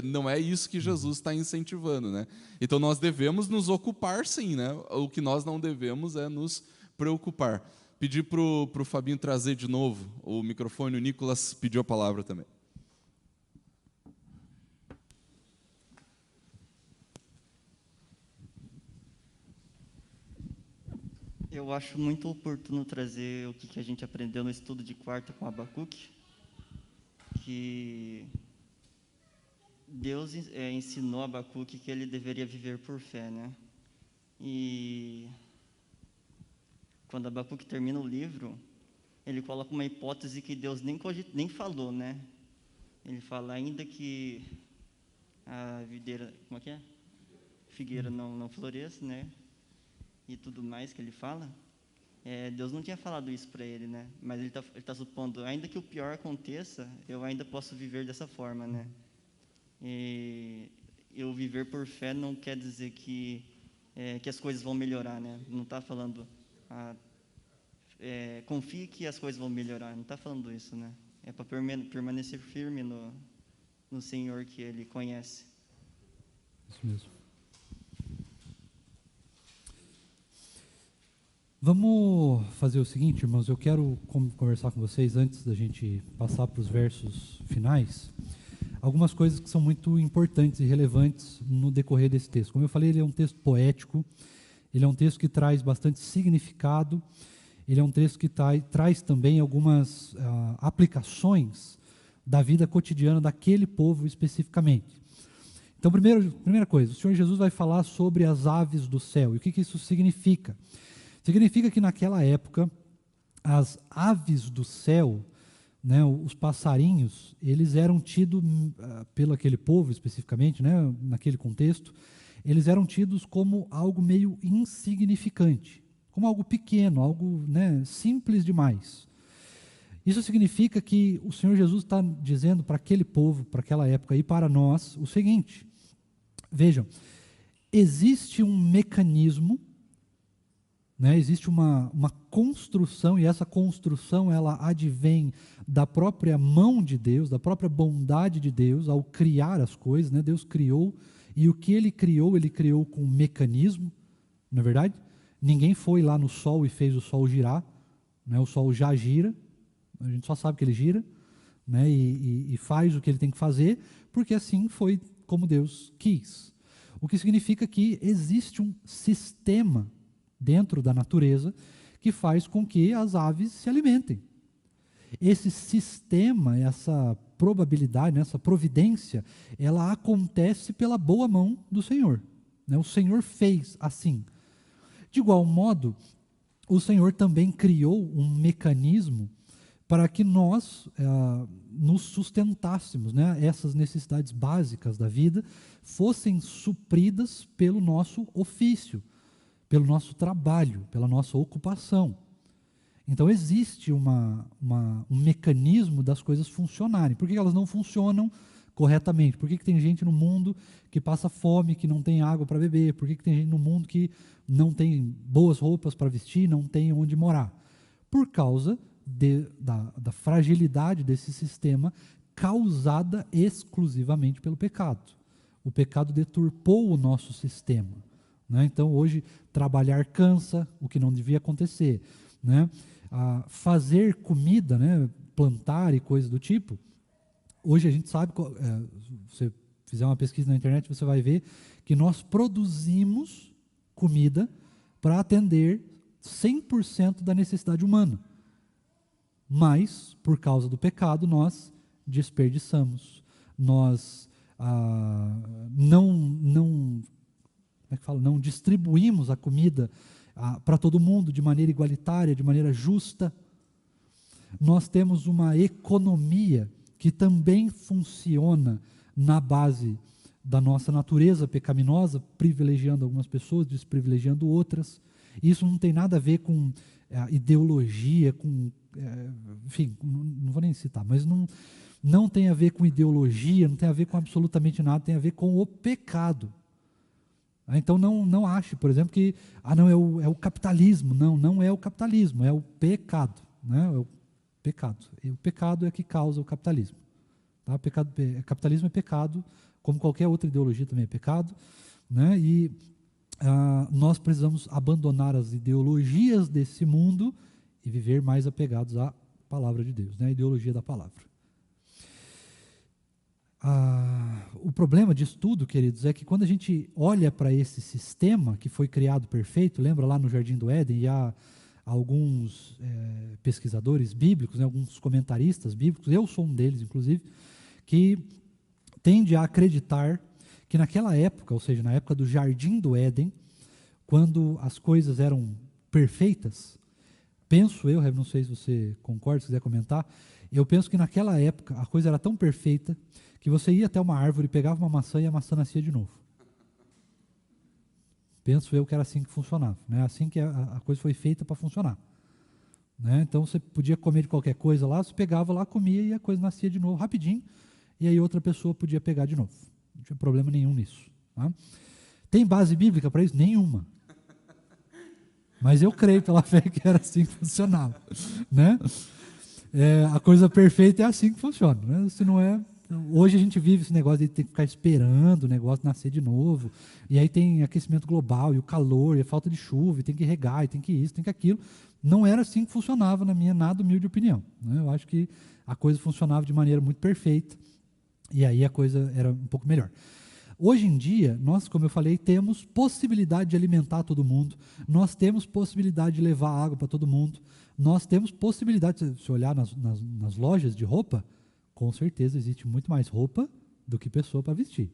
Não é isso que Jesus está incentivando, né? Então nós devemos nos ocupar, sim, né? O que nós não devemos é nos preocupar. Pedir para o Fabinho trazer de novo o microfone. O Nicolas pediu a palavra também. Eu acho muito oportuno trazer o que a gente aprendeu no estudo de quarta com Abacuque, que Deus ensinou a Abacuque que ele deveria viver por fé, né? E quando Abacuque termina o livro, ele coloca uma hipótese que Deus nem falou, né? Ele fala, ainda que a videira, como é que é? Figueira não floresça, né? E tudo mais que ele fala, Deus não tinha falado isso para ele, né? Mas ele tá supondo, ainda que o pior aconteça, eu ainda posso viver dessa forma, né? E eu viver por fé não quer dizer que as coisas vão melhorar, né? Não está falando, confie que as coisas vão melhorar, não está falando isso, né? É para permanecer firme no Senhor que Ele conhece. Isso mesmo. Vamos fazer o seguinte, irmãos, eu quero conversar com vocês, antes da gente passar para os versos finais, algumas coisas que são muito importantes e relevantes no decorrer desse texto. Como eu falei, ele é um texto poético, ele é um texto que traz bastante significado, ele é um texto que traz também algumas aplicações da vida cotidiana daquele povo especificamente. Então, primeira coisa, o Senhor Jesus vai falar sobre as aves do céu. E o que isso significa? Significa que naquela época, as aves do céu, né, os passarinhos, eles eram tidos, pelo aquele povo especificamente, né, naquele contexto, eles eram tidos como algo meio insignificante, como algo pequeno, algo, né, simples demais. Isso significa que o Senhor Jesus está dizendo para aquele povo, para aquela época e para nós, o seguinte: vejam, existe um mecanismo, né, existe uma construção, e essa construção ela advém da própria mão de Deus, da própria bondade de Deus ao criar as coisas, né? Deus criou, e o que Ele criou com um mecanismo, não é verdade? Ninguém foi lá no sol e fez o sol girar, né? O sol já gira, a gente só sabe que ele gira, né? E faz o que ele tem que fazer, porque assim foi como Deus quis. O que significa que existe um sistema dentro da natureza que faz com que as aves se alimentem. Esse sistema, essa probabilidade, essa providência, ela acontece pela boa mão do Senhor, né? O Senhor fez assim. De igual modo, o Senhor também criou um mecanismo para que nós nos sustentássemos, né? Essas necessidades básicas da vida fossem supridas pelo nosso ofício, pelo nosso trabalho, pela nossa ocupação. Então existe um mecanismo das coisas funcionarem. Por que elas não funcionam corretamente? Por que tem gente no mundo que passa fome, que não tem água para beber? Por que tem gente no mundo que não tem boas roupas para vestir, não tem onde morar? Por causa da fragilidade desse sistema causada exclusivamente pelo pecado. O pecado deturpou o nosso sistema, né? Então hoje trabalhar cansa, o que não devia acontecer, né? Fazer comida, né? Plantar e coisas do tipo, hoje a gente sabe, se você fizer uma pesquisa na internet, você vai ver que nós produzimos comida para atender 100% da necessidade humana. Mas, por causa do pecado, nós desperdiçamos. Nós não distribuímos a comida para todo mundo de maneira igualitária, de maneira justa. Nós temos uma economia que também funciona na base da nossa natureza pecaminosa, privilegiando algumas pessoas, desprivilegiando outras. Isso não tem nada a ver com ideologia, enfim, não vou nem citar, mas não tem a ver com ideologia, não tem a ver com absolutamente nada, tem a ver com o pecado. Então não ache, por exemplo, que não é o capitalismo. Não é o capitalismo, é o pecado, né? Pecado. E o pecado é que causa o capitalismo. Tá? Capitalismo é pecado, como qualquer outra ideologia também é pecado, né? E nós precisamos abandonar as ideologias desse mundo e viver mais apegados à palavra de Deus, né? A ideologia da palavra. O problema disso tudo, queridos, é que quando a gente olha para esse sistema que foi criado perfeito, lembra lá no Jardim do Éden, e há alguns pesquisadores bíblicos, né, alguns comentaristas bíblicos, eu sou um deles, inclusive, que tende a acreditar que naquela época, ou seja, na época do Jardim do Éden, quando as coisas eram perfeitas, penso eu, não sei se você concorda, se quiser comentar, eu penso que naquela época a coisa era tão perfeita que você ia até uma árvore, pegava uma maçã e a maçã nascia de novo. Penso eu que era assim que funcionava, né? Assim que a coisa foi feita para funcionar. Né? Então você podia comer de qualquer coisa lá, você pegava lá, comia e a coisa nascia de novo rapidinho, e aí outra pessoa podia pegar de novo. Não tinha problema nenhum nisso. Tá? Tem base bíblica para isso? Nenhuma. Mas eu creio pela fé que era assim que funcionava. Né? A coisa perfeita é assim que funciona. Né? Se não é... Hoje a gente vive esse negócio de ter que ficar esperando o negócio nascer de novo, e aí tem aquecimento global, e o calor, e a falta de chuva, e tem que regar, e tem que isso, tem que aquilo. Não era assim que funcionava, na minha nada humilde opinião. Né? Eu acho que a coisa funcionava de maneira muito perfeita, e aí a coisa era um pouco melhor. Hoje em dia, nós, como eu falei, temos possibilidade de alimentar todo mundo, nós temos possibilidade de levar água para todo mundo, nós temos possibilidade, se olhar nas lojas de roupa, com certeza existe muito mais roupa do que pessoa para vestir.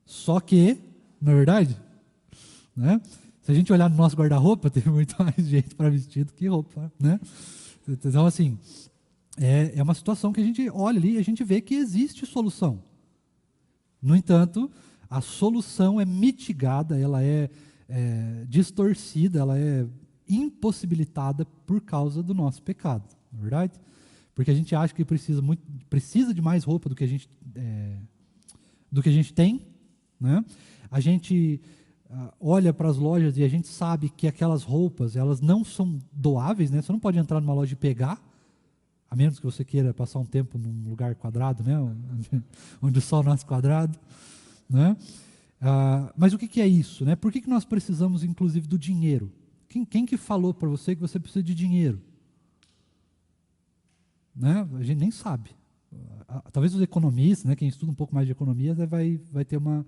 Só que, na verdade, né, se a gente olhar no nosso guarda-roupa, tem muito mais gente para vestir do que roupa. Né? Então, assim, é uma situação que a gente olha ali e a gente vê que existe solução. No entanto, a solução é mitigada, ela é distorcida, ela é impossibilitada por causa do nosso pecado. Não é verdade? Porque a gente acha que precisa de mais roupa do que a gente tem, né? A gente olha para as lojas e a gente sabe que aquelas roupas, elas não são doáveis, né? Você não pode entrar numa loja e pegar, a menos que você queira passar um tempo num lugar quadrado, né? onde o sol nasce quadrado, né? Mas o que é isso, né? Por que nós precisamos, inclusive, do dinheiro? Quem que falou para você que você precisa de dinheiro? Né? A gente nem sabe. Talvez os economistas, né, quem estuda um pouco mais de economia, vai ter uma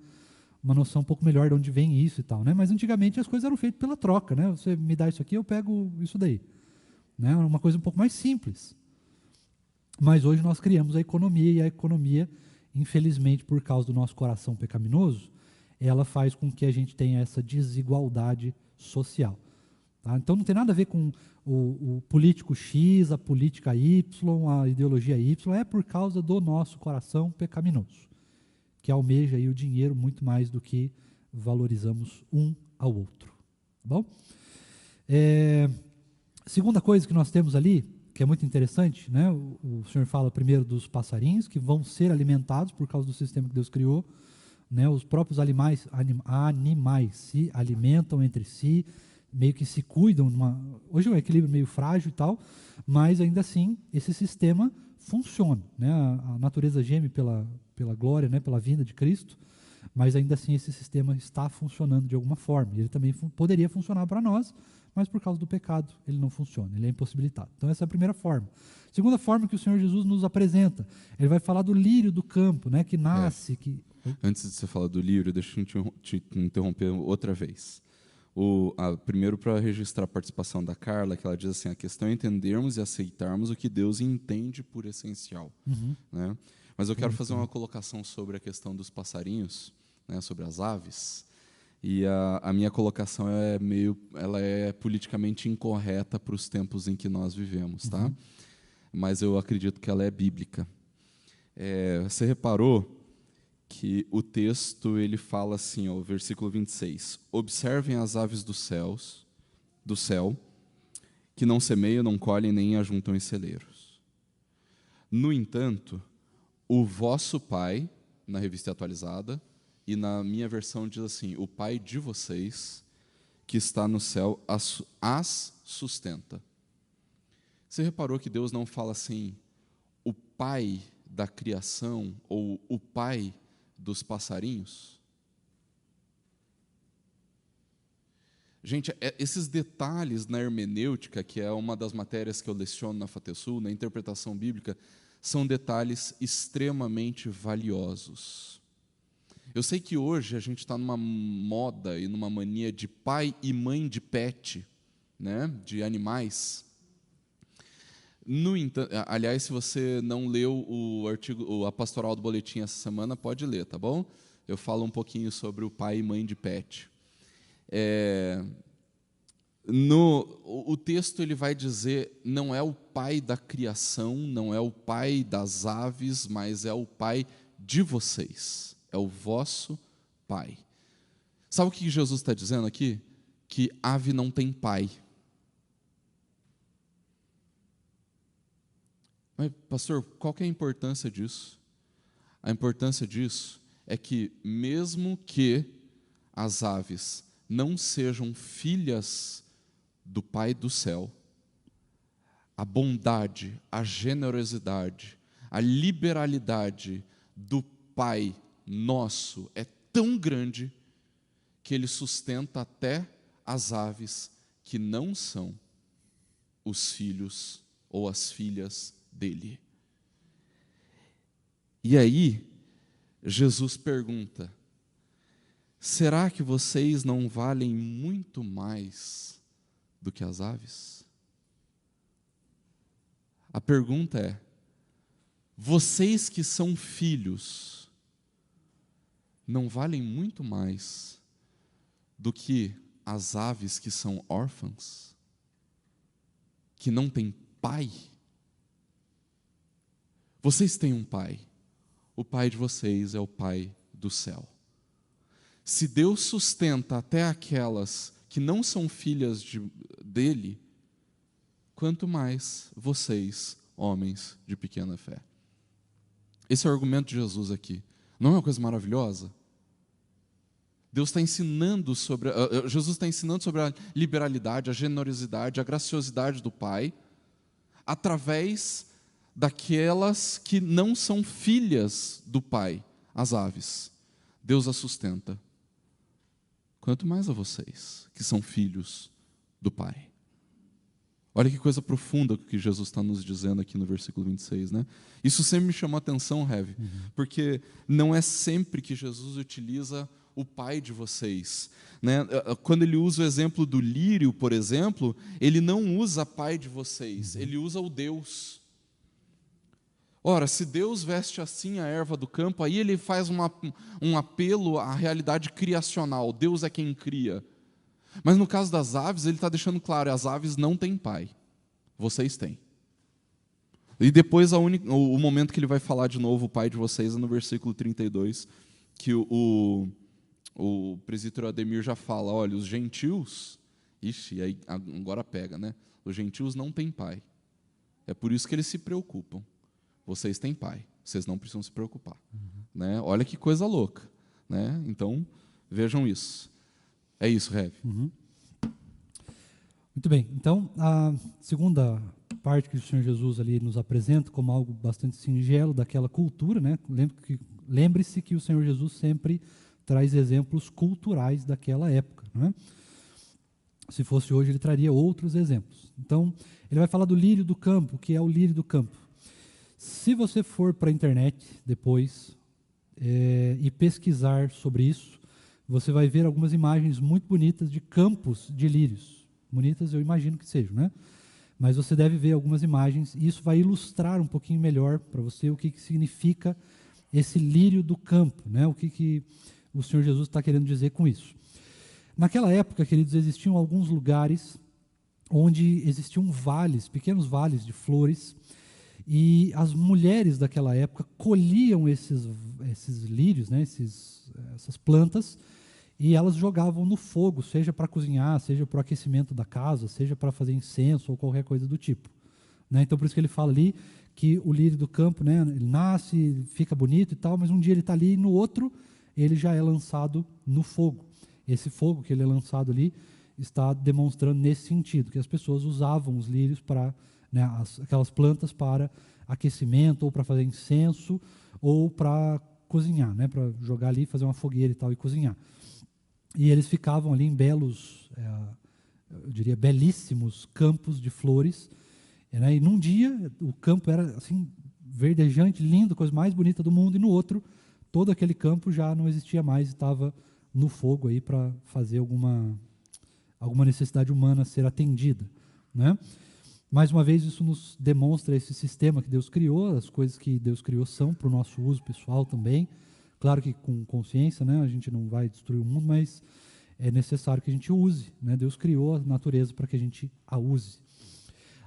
noção um pouco melhor de onde vem isso e tal. Né? Mas antigamente as coisas eram feitas pela troca. Né? Você me dá isso aqui, eu pego isso daí. Né? Uma coisa um pouco mais simples. Mas hoje nós criamos a economia, e a economia, infelizmente, por causa do nosso coração pecaminoso, ela faz com que a gente tenha essa desigualdade social. Tá? Então não tem nada a ver com o político X, a política Y, a ideologia Y, é por causa do nosso coração pecaminoso, que almeja aí o dinheiro muito mais do que valorizamos um ao outro. Tá bom? Segunda coisa que nós temos ali, que é muito interessante, né? O Senhor fala primeiro dos passarinhos, que vão ser alimentados por causa do sistema que Deus criou. Né? Os próprios animais se alimentam entre si, meio que se cuidam. Hoje é um equilíbrio meio frágil e tal, mas ainda assim esse sistema funciona. Né? A natureza geme pela glória, né? Pela vinda de Cristo, mas ainda assim esse sistema está funcionando de alguma forma. Ele também poderia funcionar para nós, mas por causa do pecado ele não funciona, ele é impossibilitado. Então essa é a primeira forma. Segunda forma que o Senhor Jesus nos apresenta, ele vai falar do lírio do campo, né? Que nasce... Antes de você falar do lírio, deixa eu te interromper outra vez. Primeiro, para registrar a participação da Carla, que ela diz assim, a questão é entendermos e aceitarmos o que Deus entende por essencial. Uhum. Né? Mas eu quero fazer uma colocação sobre a questão dos passarinhos, né, sobre as aves, e a minha colocação ela é politicamente incorreta para os tempos em que nós vivemos, tá? Mas eu acredito que ela é bíblica. Você reparou que o texto ele fala assim, ó, versículo 26, observem as aves do céu, que não semeiam, não colhem, nem ajuntam em celeiros. No entanto, o vosso Pai, na revista atualizada, e na minha versão diz assim, o Pai de vocês, que está no céu, as sustenta. Você reparou que Deus não fala assim, o pai da criação ou o pai dos passarinhos? Gente, esses detalhes na hermenêutica, que é uma das matérias que eu leciono na FATESUL, na interpretação bíblica, são detalhes extremamente valiosos. Eu sei que hoje a gente está numa moda e numa mania de pai e mãe de pet, né, de animais. No entanto, aliás, se você não leu o artigo, a pastoral do boletim essa semana, pode ler, tá bom? Eu falo um pouquinho sobre o pai e mãe de pet. O texto ele vai dizer, não é o pai da criação, não é o pai das aves, mas é o pai de vocês, é o vosso pai. Sabe o que Jesus está dizendo aqui? Que ave não tem pai. Mas, pastor, qual que é a importância disso? A importância disso é que, mesmo que as aves não sejam filhas do Pai do céu, a bondade, a generosidade, a liberalidade do Pai nosso é tão grande que Ele sustenta até as aves que não são os filhos ou as filhas dele. E aí, Jesus pergunta, será que vocês não valem muito mais do que as aves? A pergunta é, vocês que são filhos, não valem muito mais do que as aves que são órfãs? Que não têm pai? Vocês têm um pai. O pai de vocês é o pai do céu. Se Deus sustenta até aquelas que não são filhas dele, quanto mais vocês, homens de pequena fé. Esse é o argumento de Jesus aqui. Não é uma coisa maravilhosa? Deus está ensinando Jesus está ensinando sobre a liberalidade, a generosidade, a graciosidade do Pai, através daquelas que não são filhas do Pai, as aves. Deus as sustenta. Quanto mais a vocês, que são filhos do Pai. Olha que coisa profunda que Jesus está nos dizendo aqui no versículo 26, né? Isso sempre me chamou a atenção, Heavy, porque não é sempre que Jesus utiliza o pai de vocês, né? Quando ele usa o exemplo do lírio, por exemplo, ele não usa pai de vocês, ele usa o Deus. Ora, se Deus veste assim a erva do campo, aí ele faz um apelo à realidade criacional, Deus é quem cria. Mas no caso das aves, ele está deixando claro, as aves não têm pai, vocês têm. E depois o momento que ele vai falar de novo o pai de vocês é no versículo 32, que o presbítero Ademir já fala, olha, os gentios, aí agora pega, né? Os gentios não têm pai, é por isso que eles se preocupam. Vocês têm pai, vocês não precisam se preocupar. Né? Olha que coisa louca. Né? Então, vejam isso. É isso, Rev. Muito bem. Então, a segunda parte que o Senhor Jesus ali nos apresenta como algo bastante singelo daquela cultura, né? Lembre-se que o Senhor Jesus sempre traz exemplos culturais daquela época. Né? Se fosse hoje, ele traria outros exemplos. Então, ele vai falar do lírio do campo, que é o lírio do campo. Se você for para a internet depois e pesquisar sobre isso, você vai ver algumas imagens muito bonitas de campos de lírios. Bonitas eu imagino que sejam, né? Mas você deve ver algumas imagens e isso vai ilustrar um pouquinho melhor para você o que significa esse lírio do campo, né? O que o Senhor Jesus está querendo dizer com isso. Naquela época, queridos, existiam alguns lugares onde existiam vales, pequenos vales de flores, e as mulheres daquela época colhiam esses lírios, né, essas plantas, e elas jogavam no fogo, seja para cozinhar, seja para o aquecimento da casa, seja para fazer incenso ou qualquer coisa do tipo. Né? Então, por isso que ele fala ali que o lírio do campo, né, ele nasce, fica bonito e tal, mas um dia ele está ali e no outro ele já é lançado no fogo. Esse fogo que ele é lançado ali está demonstrando nesse sentido, que as pessoas usavam os lírios para né, aquelas plantas para aquecimento, ou para fazer incenso, ou para cozinhar, né, para jogar ali, fazer uma fogueira e tal, e cozinhar. E eles ficavam ali em belos, eu diria, belíssimos campos de flores, né, e num dia o campo era assim, verdejante, lindo, coisa mais bonita do mundo, e no outro, todo aquele campo já não existia mais, estava no fogo aí para fazer alguma necessidade humana ser atendida, né? Mais uma vez, isso nos demonstra esse sistema que Deus criou, as coisas que Deus criou são para o nosso uso pessoal também, claro que com consciência, né? A gente não vai destruir o mundo, mas é necessário que a gente use, né? Deus criou a natureza para que a gente a use.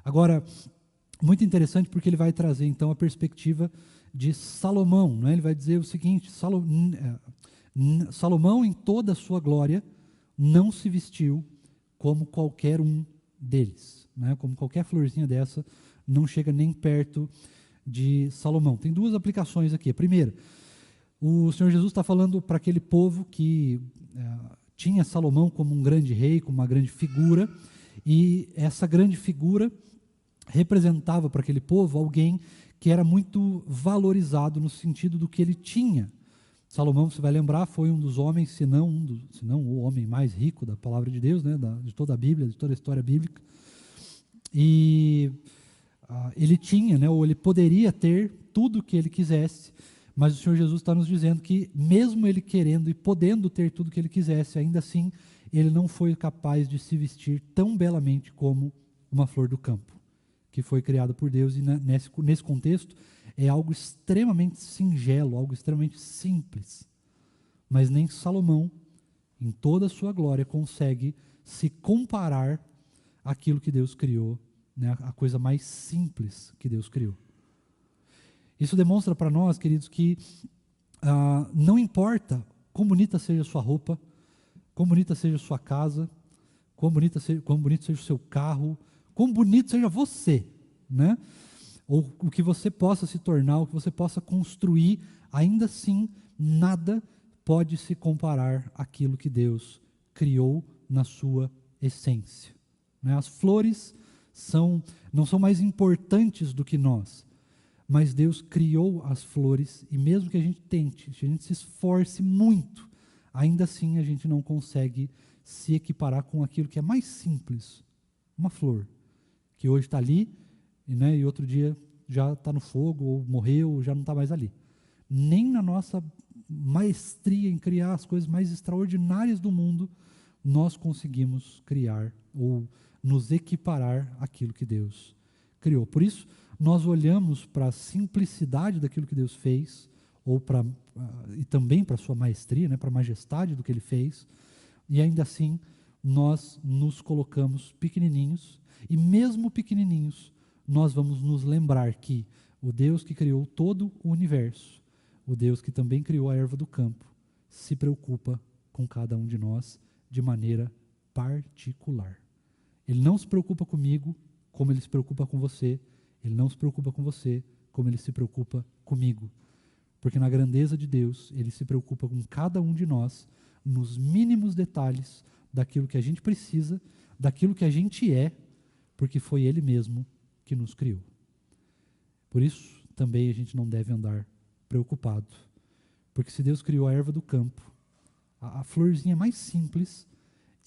Agora, muito interessante porque ele vai trazer então a perspectiva de Salomão, né? Ele vai dizer o seguinte: Salomão em toda a sua glória não se vestiu como qualquer um deles, né? Como qualquer florzinha dessa, não chega nem perto de Salomão. Tem duas aplicações aqui. A primeira, o Senhor Jesus está falando para aquele povo que tinha Salomão como um grande rei, como uma grande figura, e essa grande figura representava para aquele povo alguém que era muito valorizado no sentido do que ele tinha. Salomão, você vai lembrar, foi um dos homens, se não o homem mais rico da palavra de Deus, né, de toda a Bíblia, de toda a história bíblica. E ele tinha, né, ou ele poderia ter tudo o que ele quisesse, mas o Senhor Jesus está nos dizendo que, mesmo ele querendo e podendo ter tudo o que ele quisesse, ainda assim, ele não foi capaz de se vestir tão belamente como uma flor do campo, que foi criada por Deus, e nesse contexto é algo extremamente singelo, algo extremamente simples. Mas nem Salomão, em toda a sua glória, consegue se comparar àquilo que Deus criou, né, a coisa mais simples que Deus criou. Isso demonstra para nós, queridos, que não importa quão bonita seja a sua roupa, quão bonita seja a sua casa, quão bonito seja o seu carro, quão bonito seja você, né? Ou o que você possa se tornar, o que você possa construir, ainda assim, nada pode se comparar àquilo que Deus criou na sua essência, né? As flores não são mais importantes do que nós, mas Deus criou as flores, e mesmo que a gente tente, se a gente se esforce muito, ainda assim a gente não consegue se equiparar com aquilo que é mais simples, uma flor, que hoje está ali, né, e outro dia já está no fogo, ou morreu, ou já não está mais ali. Nem na nossa maestria em criar as coisas mais extraordinárias do mundo, nós conseguimos criar ou nos equiparar àquilo que Deus criou. Por isso, nós olhamos para a simplicidade daquilo que Deus fez, e também para a sua maestria, né, para a majestade do que Ele fez, e ainda assim nós nos colocamos pequenininhos, e mesmo pequenininhos, nós vamos nos lembrar que o Deus que criou todo o universo, o Deus que também criou a erva do campo, se preocupa com cada um de nós de maneira particular. Ele não se preocupa comigo como Ele se preocupa com você, Ele não se preocupa com você como Ele se preocupa comigo. Porque na grandeza de Deus, Ele se preocupa com cada um de nós, nos mínimos detalhes daquilo que a gente precisa, daquilo que a gente é, porque foi Ele mesmo que nos criou. Por isso, também a gente não deve andar preocupado. Porque se Deus criou a erva do campo, a florzinha mais simples,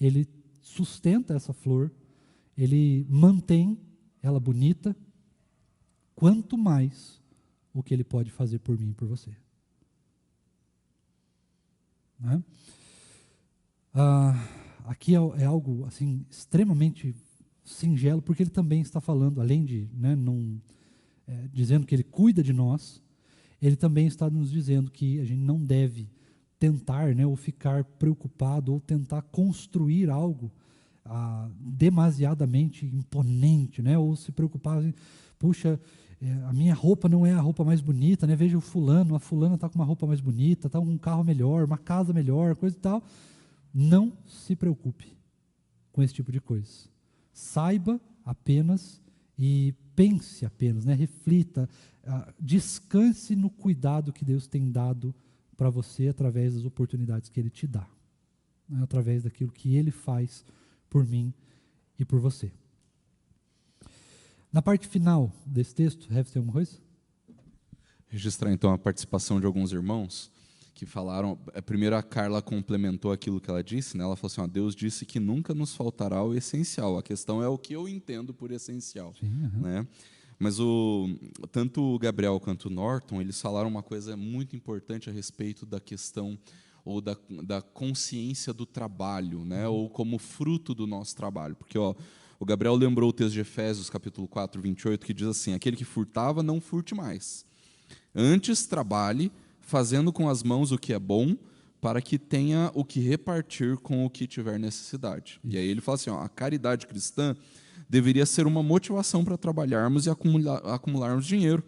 Ele sustenta essa flor, Ele mantém ela bonita, quanto mais o que Ele pode fazer por mim e por você. Né? Aqui é algo assim, extremamente singelo, porque Ele também está falando, além de dizendo que Ele cuida de nós, Ele também está nos dizendo que a gente não deve tentar, né, ou ficar preocupado, ou tentar construir algo demasiadamente imponente, né, ou se preocupar, assim, puxa, a minha roupa não é a roupa mais bonita, né, veja o fulano, a fulana está com uma roupa mais bonita, está com um carro melhor, uma casa melhor, coisa e tal. Não se preocupe com esse tipo de coisa. Saiba apenas e pense apenas, né, reflita, descanse no cuidado que Deus tem dado para você através das oportunidades que Ele te dá, né, através daquilo que Ele faz por mim e por você. Na parte final desse texto, Rev, tem alguma coisa? Registrar, então, a participação de alguns irmãos que falaram. Primeiro, a Carla complementou aquilo que ela disse, né? Ela falou assim: Deus disse que nunca nos faltará o essencial. A questão é o que eu entendo por essencial. Sim, né? Mas tanto o Gabriel quanto o Norton, eles falaram uma coisa muito importante a respeito da questão ou da consciência do trabalho, né? Ou como fruto do nosso trabalho. Porque o Gabriel lembrou o texto de Efésios, capítulo 4, 28, que diz assim: aquele que furtava, não furte mais. Antes, trabalhe, fazendo com as mãos o que é bom, para que tenha o que repartir com o que tiver necessidade. Isso. E aí ele fala assim, a caridade cristã deveria ser uma motivação para trabalharmos e acumularmos dinheiro,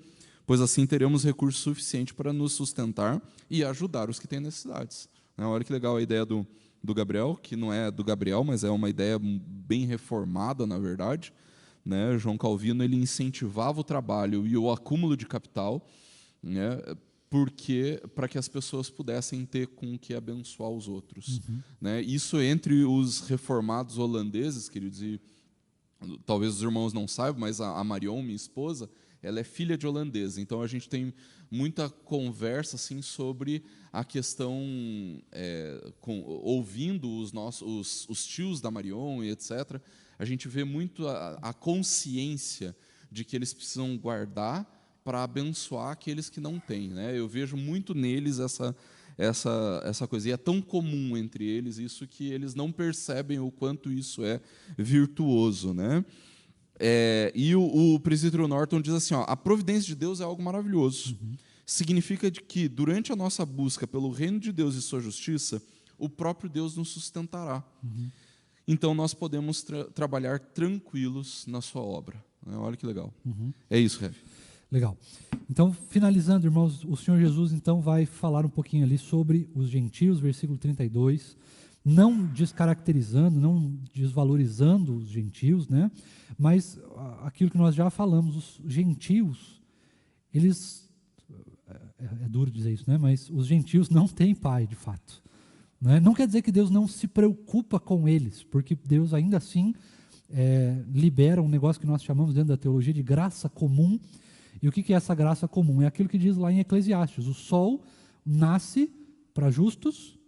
pois assim teremos recurso suficiente para nos sustentar e ajudar os que têm necessidades. Olha que legal a ideia do Gabriel, que não é do Gabriel, mas é uma ideia bem reformada, na verdade. Né? João Calvino ele incentivava o trabalho e o acúmulo de capital, né? Para que as pessoas pudessem ter com o que abençoar os outros. Né? Isso entre os reformados holandeses, queridos, e talvez os irmãos não saibam, mas a Marion, minha esposa, ela é filha de holandesa. Então, a gente tem muita conversa assim, sobre a questão, ouvindo os tios da Marion e etc., a gente vê muito a consciência de que eles precisam guardar para abençoar aqueles que não têm. Né? Eu vejo muito neles essa coisa. E é tão comum entre eles isso que eles não percebem o quanto isso é virtuoso. Né? E o presbítero Norton diz assim, a providência de Deus é algo maravilhoso. Significa que, durante a nossa busca pelo reino de Deus e sua justiça, o próprio Deus nos sustentará. Então, nós podemos trabalhar tranquilos na sua obra. Né? Olha que legal. É isso, Rev. Legal. Então, finalizando, irmãos, o Senhor Jesus então vai falar um pouquinho ali sobre os gentios, versículo 32, não descaracterizando, não desvalorizando os gentios, né? Mas aquilo que nós já falamos, os gentios, eles, é duro dizer isso, né? Mas os gentios não têm pai, de fato. Né? Não quer dizer que Deus não se preocupa com eles, porque Deus ainda assim libera um negócio que nós chamamos dentro da teologia de graça comum. E o que é essa graça comum? É aquilo que diz lá em Eclesiastes: o sol nasce para justos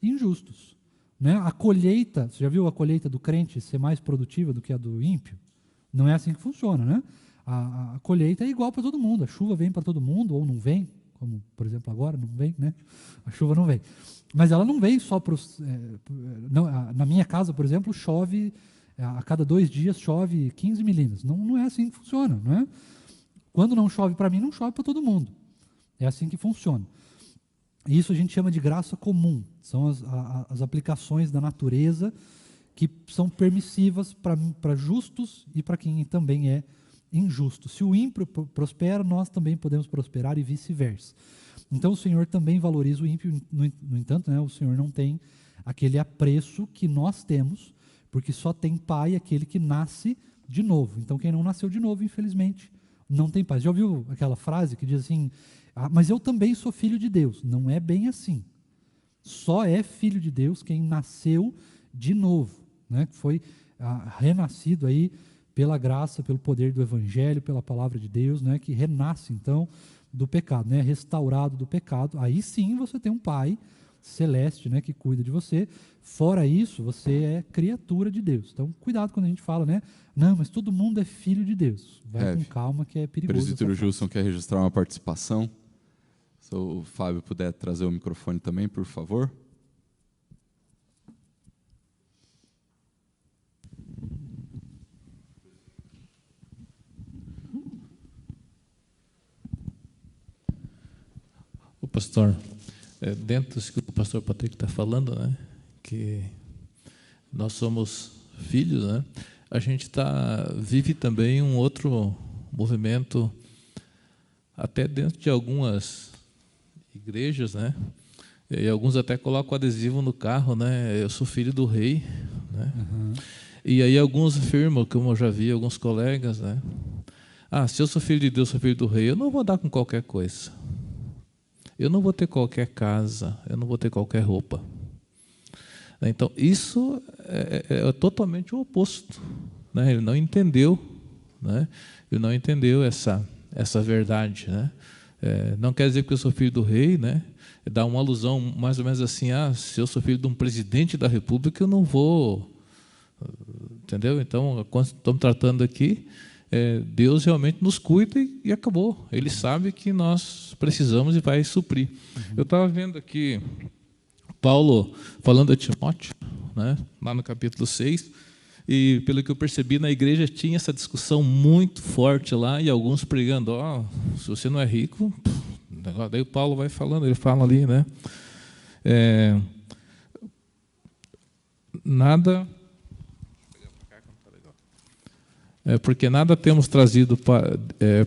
e injustos. Né? A colheita, você já viu a colheita do crente ser mais produtiva do que a do ímpio? Não é assim que funciona. Né? A colheita é igual para todo mundo, a chuva vem para todo mundo, ou não vem, como por exemplo agora, não vem, né? A chuva não vem. Mas ela não vem só para os... na minha casa, por exemplo, chove, a cada 2 dias chove 15 milímetros. Não é assim que funciona, não é? Quando não chove para mim, não chove para todo mundo. É assim que funciona. Isso a gente chama de graça comum. São as aplicações da natureza que são permissivas para justos e para quem também é injusto. Se o ímpio prospera, nós também podemos prosperar e vice-versa. Então, o Senhor também valoriza o ímpio. No entanto, né, o Senhor não tem aquele apreço que nós temos, porque só tem pai aquele que nasce de novo. Então, quem não nasceu de novo, infelizmente, não tem pai. Já ouviu aquela frase que diz assim, mas eu também sou filho de Deus? Não é bem assim. Só é filho de Deus quem nasceu de novo, né? Que foi renascido aí pela graça, pelo poder do Evangelho, pela palavra de Deus, né? Que renasce, então, do pecado, né? Restaurado do pecado. Aí sim você tem um pai celeste, né? Que cuida de você. Fora isso, você é criatura de Deus. Então, cuidado quando a gente fala, né? Não, mas todo mundo é filho de Deus. Vai com calma que é perigoso. O presbítero Gilson quer registrar uma participação. Se o Fábio puder trazer o microfone também, por favor. O pastor, dentro do que o pastor Patrick está falando, né, que nós somos filhos, né, a gente vive também um outro movimento, até dentro de algumas igrejas, né, e alguns até colocam adesivo no carro, né, eu sou filho do rei, né, e aí alguns afirmam, como eu já vi alguns colegas, né, se eu sou filho de Deus, sou filho do rei, eu não vou dar com qualquer coisa. Eu não vou ter qualquer casa, eu não vou ter qualquer roupa. Então, isso é totalmente o oposto. Né? Ele não entendeu né? E não entendeu essa verdade, né? Não quer dizer que eu sou filho do rei, né? Dá uma alusão mais ou menos assim: se eu sou filho de um presidente da República, eu não vou, entendeu? Então, quando estamos tratando aqui, Deus realmente nos cuida e acabou. Ele sabe que nós precisamos e vai suprir. Eu estava vendo aqui Paulo falando a Timóteo, né, lá no capítulo 6, e pelo que eu percebi, na igreja tinha essa discussão muito forte lá, e alguns pregando: se você não é rico, daí o Paulo vai falando, ele fala ali, né, nada, porque nada temos trazido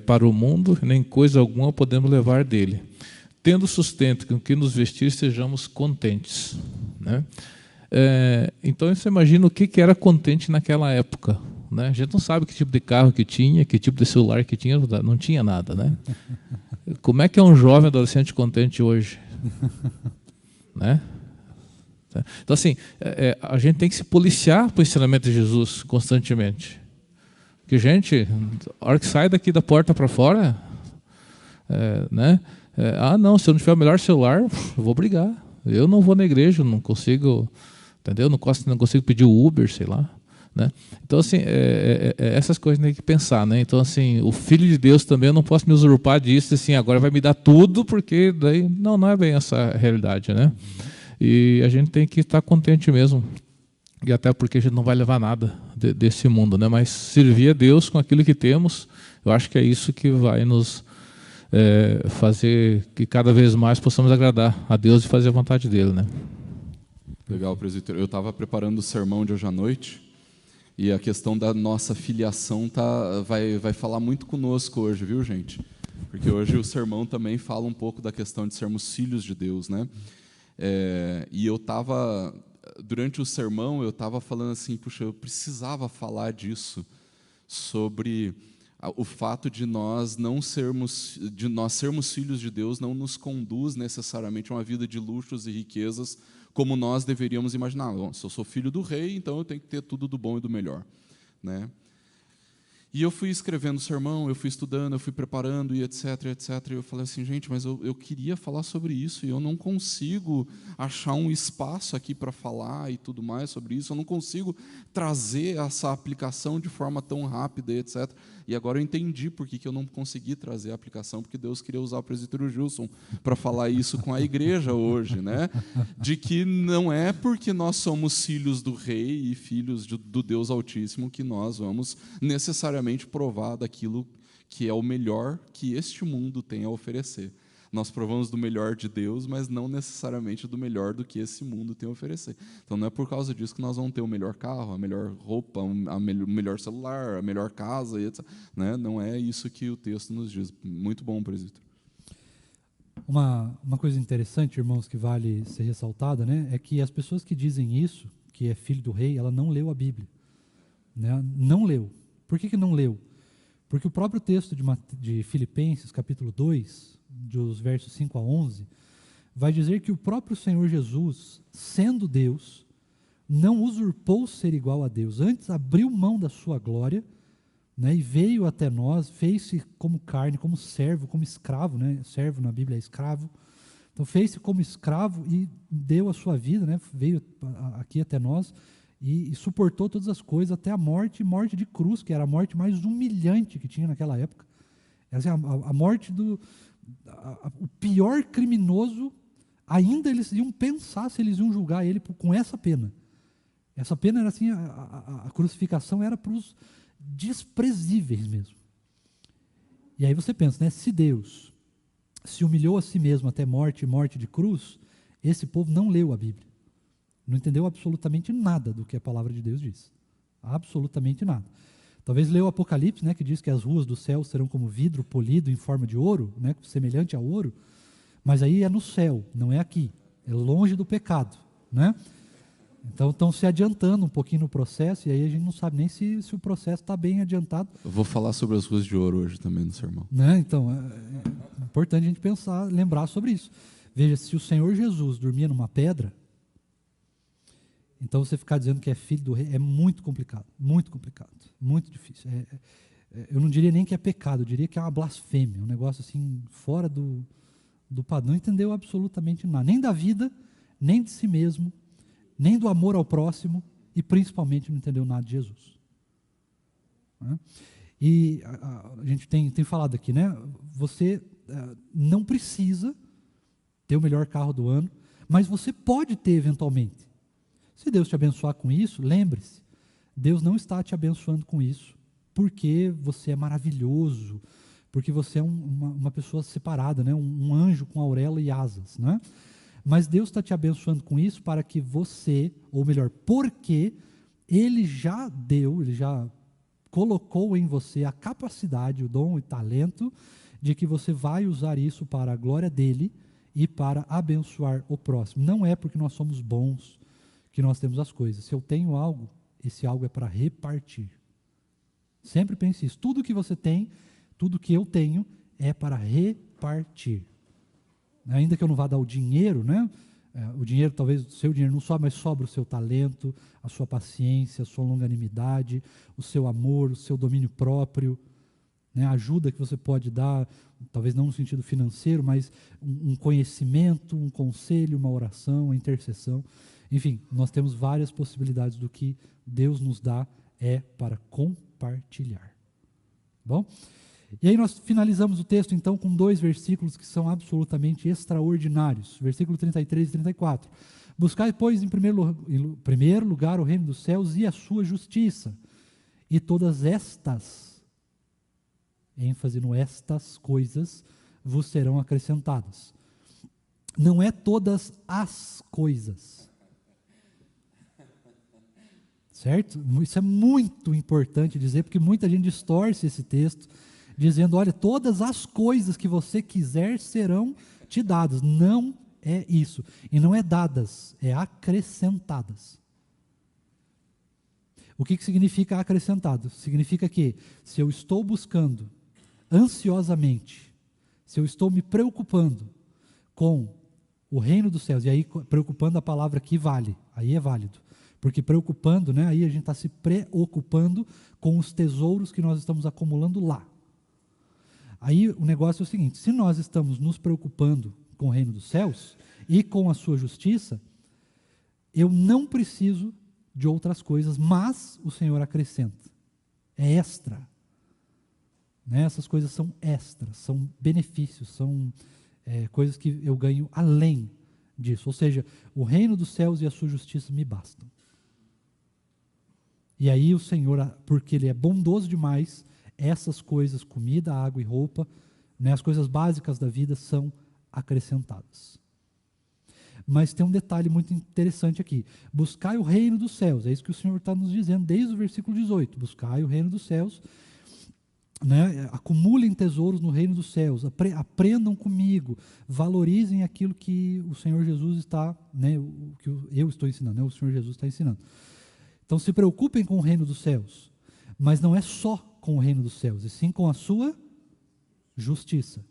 para o mundo, nem coisa alguma podemos levar dele. Tendo sustento com que nos vestir, sejamos contentes, né? Então, você imagina o que era contente naquela época, né? A gente não sabe que tipo de carro que tinha, que tipo de celular que tinha, não tinha nada, né? Como é que é um jovem adolescente contente hoje? Né? Então, assim, a gente tem que se policiar para o ensinamento de Jesus constantemente. Porque, gente, a hora que sai daqui da porta para fora, né? Não, se eu não tiver o melhor celular, eu vou brigar. Eu não vou na igreja, não consigo, entendeu? Não consigo pedir o Uber, sei lá, né? Então, assim, essas coisas tem que pensar, né? Então, assim, o Filho de Deus também, eu não posso me usurpar disso, assim, agora vai me dar tudo, porque daí não é bem essa a realidade, né? E a gente tem que estar contente mesmo, e até porque a gente não vai levar nada desse mundo, né? Mas servir a Deus com aquilo que temos, eu acho que é isso que vai nos fazer que cada vez mais possamos agradar a Deus e fazer a vontade dele, né? Legal, presbítero. Eu estava preparando o sermão de hoje à noite e a questão da nossa filiação vai falar muito conosco hoje, viu, gente? Porque hoje o sermão também fala um pouco da questão de sermos filhos de Deus, né? E eu estava, durante o sermão, eu estava falando assim, puxa, eu precisava falar disso, sobre o fato de nós sermos filhos de Deus não nos conduz necessariamente a uma vida de luxos e riquezas como nós deveríamos imaginar. Bom, se eu sou filho do rei, então eu tenho que ter tudo do bom e do melhor, né? E eu fui escrevendo o sermão, eu fui estudando, eu fui preparando e etc, etc. E eu falei assim, gente, mas eu queria falar sobre isso e eu não consigo achar um espaço aqui para falar e tudo mais sobre isso. Eu não consigo trazer essa aplicação de forma tão rápida e etc. E agora eu entendi por que eu não consegui trazer a aplicação, porque Deus queria usar o presbítero Gilson para falar isso com a igreja hoje, né? De que não é porque nós somos filhos do rei e filhos do Deus Altíssimo que nós vamos necessariamente provar daquilo que é o melhor que este mundo tem a oferecer. Nós provamos do melhor de Deus, mas não necessariamente do melhor do que esse mundo tem a oferecer. Então, não é por causa disso que nós vamos ter o melhor carro, a melhor roupa, o melhor celular, a melhor casa, etc. Né? Não é isso que o texto nos diz. Muito bom, presbítero. Uma coisa interessante, irmãos, que vale ser ressaltada, né, é que as pessoas que dizem isso, que é filho do rei, ela não leu a Bíblia. Né? Não leu. Por que não leu? Porque o próprio texto de Filipenses, capítulo 2, dos versos 5 a 11, vai dizer que o próprio Senhor Jesus, sendo Deus, não usurpou ser igual a Deus, antes abriu mão da sua glória, né, e veio até nós, fez-se como carne, como servo, como escravo, né, servo na Bíblia é escravo, então fez-se como escravo e deu a sua vida, né, veio aqui até nós, e suportou todas as coisas até a morte de cruz, que era a morte mais humilhante que tinha naquela época. Essa é a morte o pior criminoso, ainda eles iam pensar se eles iam julgar ele com essa pena. Essa pena era assim, a crucificação era para os desprezíveis mesmo. E aí você pensa, né, se Deus se humilhou a si mesmo até morte de cruz, esse povo não leu a Bíblia. Não entendeu absolutamente nada do que a palavra de Deus diz. Absolutamente nada. Talvez leu o Apocalipse, né, que diz que as ruas do céu serão como vidro polido em forma de ouro, né, semelhante a ouro, mas aí é no céu, não é aqui. É longe do pecado. Né? Então estão se adiantando um pouquinho no processo, e aí a gente não sabe nem se o processo está bem adiantado. Eu vou falar sobre as ruas de ouro hoje também no sermão. Né? Então, é importante a gente pensar, lembrar sobre isso. Veja, se o Senhor Jesus dormia numa pedra, então você ficar dizendo que é filho do rei é muito complicado, muito difícil. eu não diria nem que é pecado, eu diria que é uma blasfêmia, um negócio assim, fora do padrão. Não entendeu absolutamente nada, nem da vida, nem de si mesmo, nem do amor ao próximo, e principalmente não entendeu nada de Jesus. Né? E a gente tem falado aqui, né? Você não precisa ter o melhor carro do ano, mas você pode ter eventualmente. Se Deus te abençoar com isso, lembre-se, Deus não está te abençoando com isso porque você é maravilhoso, porque você é uma pessoa separada, né? Um anjo com auréola e asas, né? Mas Deus está te abençoando com isso para que você, ou melhor, porque Ele já deu, Ele já colocou em você a capacidade, o dom e talento de que você vai usar isso para a glória dEle e para abençoar o próximo. Não é porque nós somos bons que nós temos as coisas. Se eu tenho algo, esse algo é para repartir. Sempre pense isso. Tudo que você tem, tudo que eu tenho, é para repartir. Ainda que eu não vá dar o dinheiro, né? O dinheiro, talvez o seu dinheiro não sobra, mas sobra o seu talento, a sua paciência, a sua longanimidade, o seu amor, o seu domínio próprio, né? A ajuda que você pode dar, talvez não no sentido financeiro, mas um conhecimento, um conselho, uma oração, uma intercessão. Enfim, nós temos várias possibilidades do que Deus nos dá para compartilhar. Bom? E aí nós finalizamos o texto, então, com 2 versículos que são absolutamente extraordinários. Versículo 33 e 34. Buscai, pois, em primeiro lugar o reino dos céus e a sua justiça, e todas estas, ênfase no estas coisas, vos serão acrescentadas. Não é todas as coisas. Certo? Isso é muito importante dizer, porque muita gente distorce esse texto, dizendo, olha, todas as coisas que você quiser serão te dadas. Não é isso. E não é dadas, é acrescentadas. O que significa acrescentado? Significa que se eu estou buscando ansiosamente, se eu estou me preocupando com o reino dos céus, e aí preocupando, a palavra aqui vale, aí é válido. Porque preocupando, né, aí a gente está se preocupando com os tesouros que nós estamos acumulando lá. Aí o negócio é o seguinte, se nós estamos nos preocupando com o reino dos céus e com a sua justiça, eu não preciso de outras coisas, mas o Senhor acrescenta. É extra. Né? Essas coisas são extras, são benefícios, são coisas que eu ganho além disso. Ou seja, o reino dos céus e a sua justiça me bastam. E aí o Senhor, porque Ele é bondoso demais, essas coisas, comida, água e roupa, né, as coisas básicas da vida são acrescentadas. Mas tem um detalhe muito interessante aqui. Buscai o reino dos céus, é isso que o Senhor está nos dizendo desde o versículo 18. Buscai o reino dos céus, né, acumulem tesouros no reino dos céus, aprendam comigo, valorizem aquilo que o Senhor Jesus está, né, o que eu estou ensinando, né, o Senhor Jesus está ensinando. Então se preocupem com o reino dos céus, mas não é só com o reino dos céus, e sim com a sua justiça.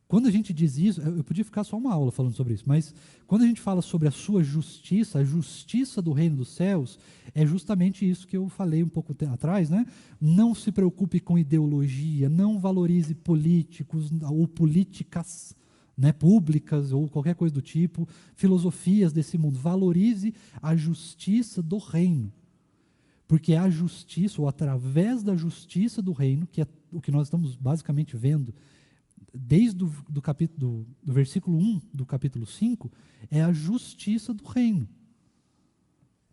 Quando a gente diz isso, eu podia ficar só uma aula falando sobre isso, mas quando a gente fala sobre a sua justiça, a justiça do reino dos céus, é justamente isso que eu falei um pouco atrás, né? Não se preocupe com ideologia, não valorize políticos ou políticas, né, públicas ou qualquer coisa do tipo, filosofias desse mundo. Valorize a justiça do reino. Porque é a justiça, ou através da justiça do reino, que é o que nós estamos basicamente vendo, desde do versículo 1 do capítulo 5, é a justiça do reino.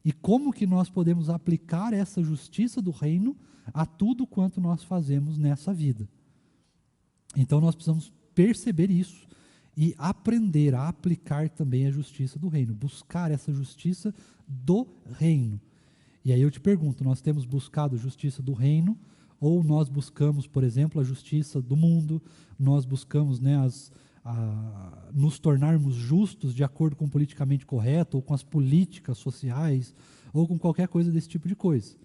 E como que nós podemos aplicar essa justiça do reino a tudo quanto nós fazemos nessa vida? Então nós precisamos perceber isso e aprender a aplicar também a justiça do reino, buscar essa justiça do reino. E aí eu te pergunto, nós temos buscado a justiça do reino, ou nós buscamos, por exemplo, a justiça do mundo, nós buscamos, né, nos tornarmos justos de acordo com o politicamente correto, ou com as políticas sociais, ou com qualquer coisa desse tipo de coisa.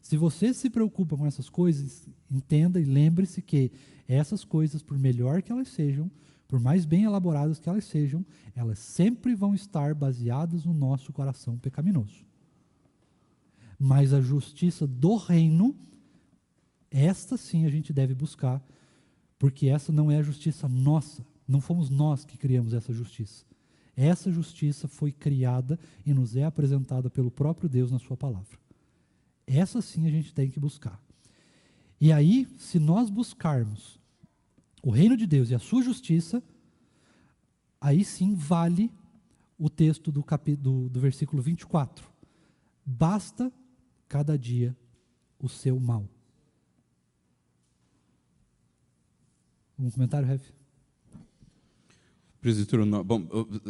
Se você se preocupa com essas coisas, entenda e lembre-se que essas coisas, por melhor que elas sejam, por mais bem elaboradas que elas sejam, elas sempre vão estar baseadas no nosso coração pecaminoso. Mas a justiça do reino Esta sim a gente deve buscar, porque essa não é a justiça nossa. Não fomos nós que criamos essa justiça. Essa justiça foi criada e nos é apresentada pelo próprio Deus na sua palavra. Essa sim a gente tem que buscar. E aí, se nós buscarmos o reino de Deus e a sua justiça, aí sim vale o texto do versículo 24. Basta cada dia o seu mal. Um comentário, Rev? Presbítero, bom,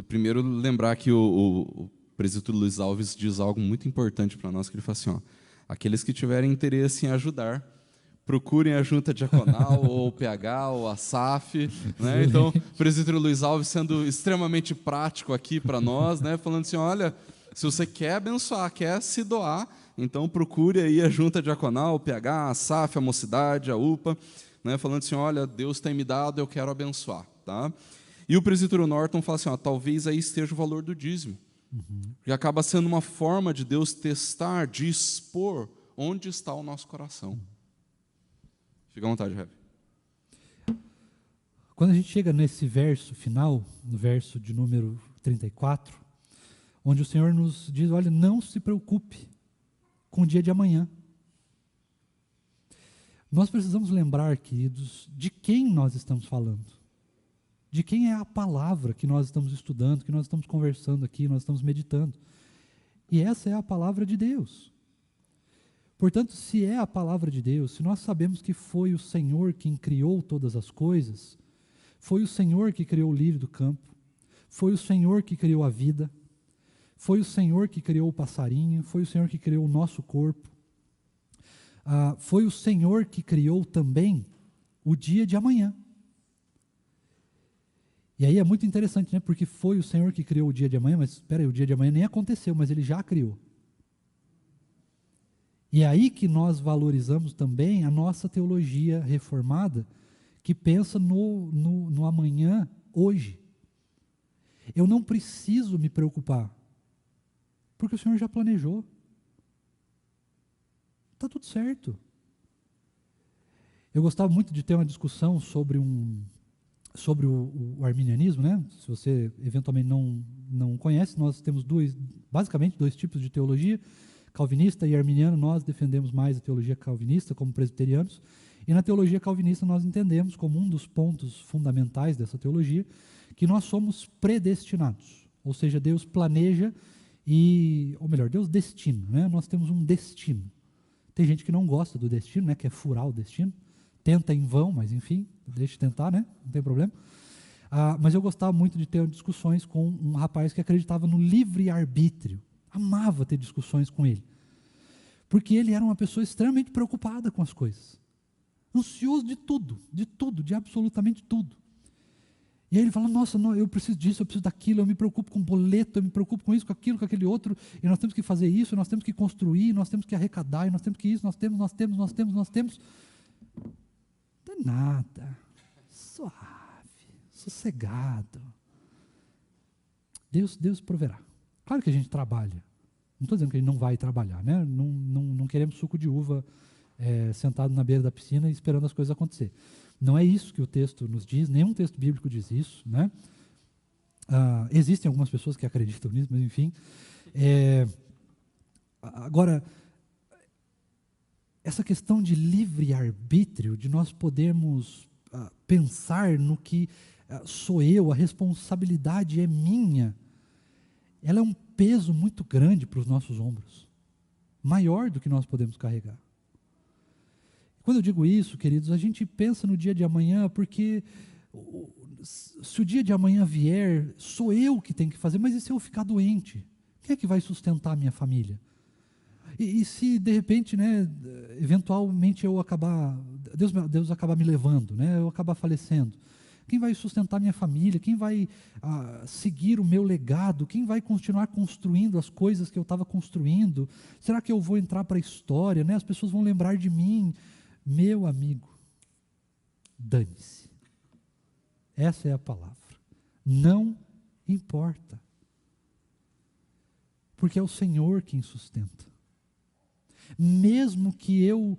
primeiro lembrar que o presbítero Luiz Alves diz algo muito importante para nós, que ele fala assim, ó, aqueles que tiverem interesse em ajudar, procurem a junta diaconal, ou o PH, ou a SAF, né? Então, o presbítero Luiz Alves sendo extremamente prático aqui para nós, né? Falando assim, olha, se você quer abençoar, quer se doar, então procure aí a junta diaconal, o PH, a SAF, a mocidade, a UPA, né? Falando assim, olha, Deus tem me dado, eu quero abençoar, tá? E o presbítero Norton fala assim, ó, talvez aí esteja o valor do dízimo, que acaba sendo uma forma de Deus testar, de expor onde está o nosso coração. Fica à vontade, Rev. Quando a gente chega nesse verso final, no verso de número 34, onde o Senhor nos diz, olha, não se preocupe com o dia de amanhã. Nós precisamos lembrar, queridos, de quem nós estamos falando. De quem é a palavra que nós estamos estudando, que nós estamos conversando aqui, nós estamos meditando. E essa é a palavra de Deus. Portanto, se é a palavra de Deus, se nós sabemos que foi o Senhor quem criou todas as coisas, foi o Senhor que criou o lírio do campo, foi o Senhor que criou a vida, foi o Senhor que criou o passarinho, foi o Senhor que criou o nosso corpo, foi o Senhor que criou também o dia de amanhã. E aí é muito interessante, né? Porque foi o Senhor que criou o dia de amanhã, mas espera aí, o dia de amanhã nem aconteceu, mas Ele já criou. E é aí que nós valorizamos também a nossa teologia reformada, que pensa no amanhã, hoje. Eu não preciso me preocupar, porque o Senhor já planejou. Está tudo certo. Eu gostava muito de ter uma discussão sobre o arminianismo, né? Se você eventualmente não conhece, nós temos basicamente dois tipos de teologia, calvinista e arminiano. Nós defendemos mais a teologia calvinista como presbiterianos, e na teologia calvinista nós entendemos como um dos pontos fundamentais dessa teologia que nós somos predestinados, ou seja, Deus planeja ou melhor, Deus destina, né? Nós temos um destino. Tem gente que não gosta do destino, né? Quer furar o destino, tenta em vão, mas enfim, deixa de tentar, né? Não tem problema. Mas eu gostava muito de ter discussões com um rapaz que acreditava no livre-arbítrio. Amava ter discussões com ele. Porque ele era uma pessoa extremamente preocupada com as coisas. Ansioso de tudo, de absolutamente tudo. E aí ele fala, nossa, não, eu preciso disso, eu preciso daquilo, eu me preocupo com boleto, eu me preocupo com isso, com aquilo, com aquele outro, e nós temos que fazer isso, nós temos que construir, nós temos que arrecadar, e nós temos que isso, nós temos. Não é nada. Suave, sossegado. Deus proverá. Claro que a gente trabalha. Não estou dizendo que a gente não vai trabalhar, né? Não queremos suco de uva sentado na beira da piscina e esperando as coisas acontecer. Não é isso que o texto nos diz, nenhum texto bíblico diz isso, né? Existem algumas pessoas que acreditam nisso, mas enfim. Agora, essa questão de livre-arbítrio, de nós podermos pensar no que sou eu, a responsabilidade é minha, ela é um peso muito grande para os nossos ombros, maior do que nós podemos carregar. Quando eu digo isso, queridos, a gente pensa no dia de amanhã, porque se o dia de amanhã vier, sou eu que tenho que fazer, mas e se eu ficar doente? Quem é que vai sustentar a minha família? E se, de repente, né, eventualmente eu acabar, Deus acabar me levando, né, eu acabar falecendo, quem vai sustentar minha família? Quem vai seguir o meu legado? Quem vai continuar construindo as coisas que eu estava construindo? Será que eu vou entrar para a história, né? As pessoas vão lembrar de mim? Meu amigo, dane-se. Essa é a palavra. Não importa. Porque é o Senhor quem sustenta. Mesmo que eu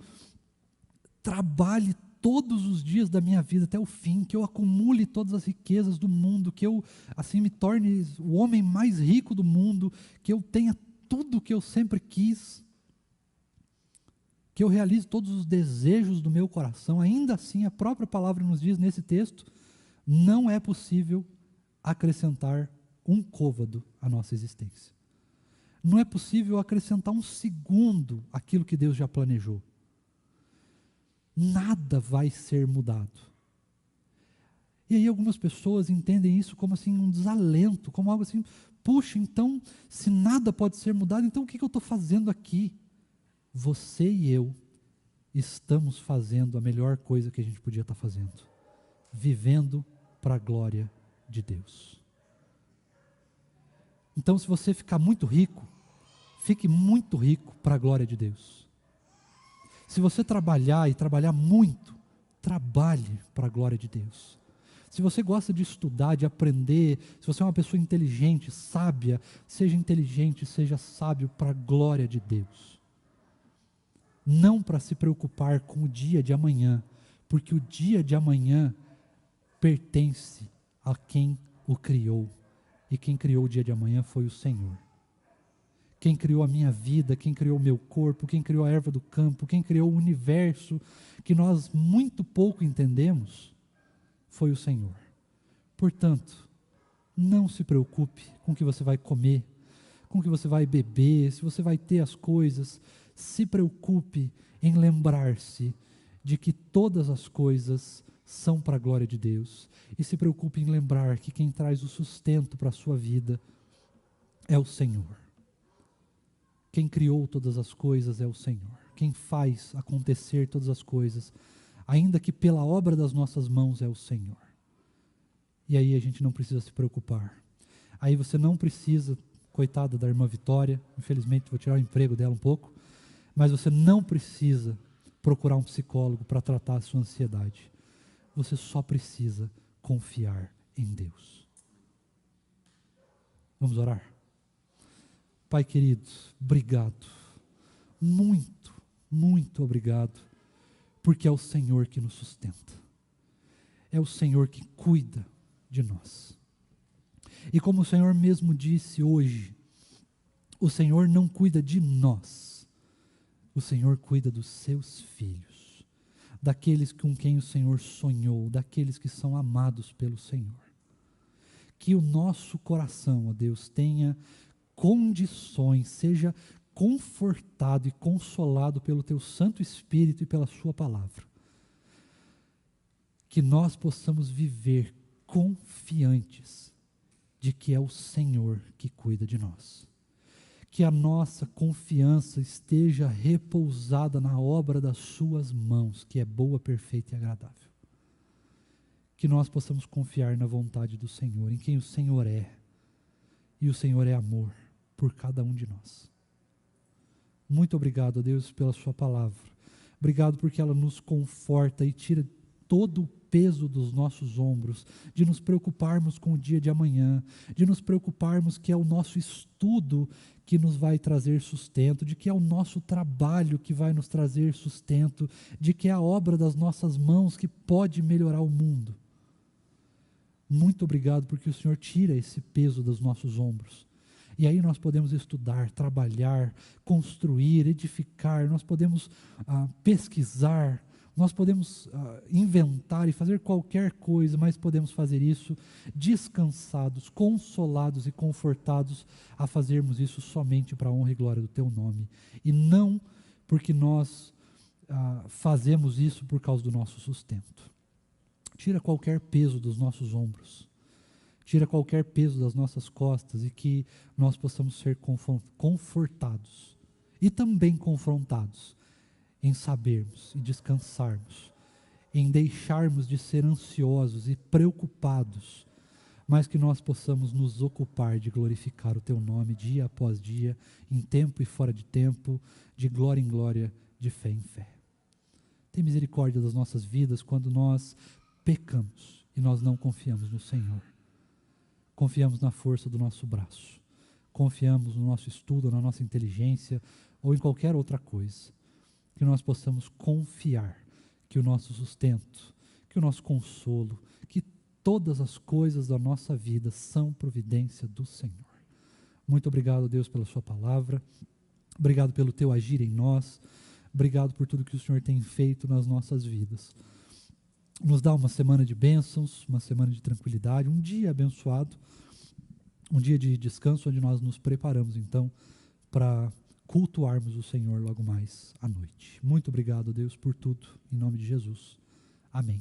trabalhe todos os dias da minha vida até o fim, que eu acumule todas as riquezas do mundo, que eu assim me torne o homem mais rico do mundo, que eu tenha tudo o que eu sempre quis, que eu realize todos os desejos do meu coração. Ainda assim, a própria palavra nos diz nesse texto, não é possível acrescentar um côvado à nossa existência. Não é possível acrescentar um segundo àquilo que Deus já planejou. Nada vai ser mudado. E aí algumas pessoas entendem isso como assim um desalento, como algo assim, puxa, então, se nada pode ser mudado, então o que eu estou fazendo aqui? Você e eu estamos fazendo a melhor coisa que a gente podia estar fazendo, vivendo para a glória de Deus. Então, se você ficar muito rico, fique muito rico para a glória de Deus. Se você trabalhar e trabalhar muito, trabalhe para a glória de Deus. Se você gosta de estudar, de aprender, se você é uma pessoa inteligente, sábia, seja inteligente, seja sábio para a glória de Deus. Não para se preocupar com o dia de amanhã, porque o dia de amanhã pertence a quem o criou. E quem criou o dia de amanhã foi o Senhor. Quem criou a minha vida, quem criou o meu corpo, quem criou a erva do campo, quem criou o universo, que nós muito pouco entendemos, foi o Senhor. Portanto, não se preocupe com o que você vai comer, com o que você vai beber, se você vai ter as coisas. Se preocupe em lembrar-se de que todas as coisas são para a glória de Deus. E se preocupe em lembrar que quem traz o sustento para a sua vida é o Senhor. Quem criou todas as coisas é o Senhor. Quem faz acontecer todas as coisas, ainda que pela obra das nossas mãos, é o Senhor. E aí a gente não precisa se preocupar. Aí você não precisa, coitada da irmã Vitória, infelizmente vou tirar o emprego dela um pouco, mas você não precisa procurar um psicólogo para tratar a sua ansiedade. Você só precisa confiar em Deus. Vamos orar? Pai querido, obrigado, muito, muito obrigado, porque é o Senhor que nos sustenta, é o Senhor que cuida de nós. E como o Senhor mesmo disse hoje, o Senhor não cuida de nós, o Senhor cuida dos seus filhos, daqueles com quem o Senhor sonhou, daqueles que são amados pelo Senhor. Que o nosso coração, ó Deus, tenha condições, seja confortado e consolado pelo Teu Santo Espírito e pela Sua Palavra. Que nós possamos viver confiantes de que é o Senhor que cuida de nós. Que a nossa confiança esteja repousada na obra das Suas mãos, que é boa, perfeita e agradável. Que nós possamos confiar na vontade do Senhor, em quem o Senhor é. E o Senhor é amor por cada um de nós. Muito obrigado, a Deus, pela Sua palavra. Obrigado porque ela nos conforta e tira todo o peso dos nossos ombros, de nos preocuparmos com o dia de amanhã, de nos preocuparmos que é o nosso estudo que nos vai trazer sustento, de que é o nosso trabalho que vai nos trazer sustento, de que é a obra das nossas mãos que pode melhorar o mundo. Muito obrigado porque o Senhor tira esse peso dos nossos ombros. E aí nós podemos estudar, trabalhar, construir, edificar, nós podemos pesquisar, nós podemos inventar e fazer qualquer coisa, mas podemos fazer isso descansados, consolados e confortados a fazermos isso somente para a honra e glória do Teu nome. E não porque nós fazemos isso por causa do nosso sustento. Tira qualquer peso dos nossos ombros. Tira qualquer peso das nossas costas e que nós possamos ser confortados e também confrontados em sabermos e descansarmos, em deixarmos de ser ansiosos e preocupados, mas que nós possamos nos ocupar de glorificar o Teu nome dia após dia, em tempo e fora de tempo, de glória em glória, de fé em fé. Tem misericórdia das nossas vidas quando nós pecamos e nós não confiamos no Senhor. Confiamos na força do nosso braço, confiamos no nosso estudo, na nossa inteligência ou em qualquer outra coisa. Que nós possamos confiar que o nosso sustento, que o nosso consolo, que todas as coisas da nossa vida são providência do Senhor. Muito obrigado, Deus, pela sua palavra. Obrigado pelo teu agir em nós. Obrigado por tudo que o Senhor tem feito nas nossas vidas. Nos dá uma semana de bênçãos, uma semana de tranquilidade, um dia abençoado, um dia de descanso, onde nós nos preparamos, então, para cultuarmos o Senhor logo mais à noite. Muito obrigado, Deus, por tudo. Em nome de Jesus. Amém.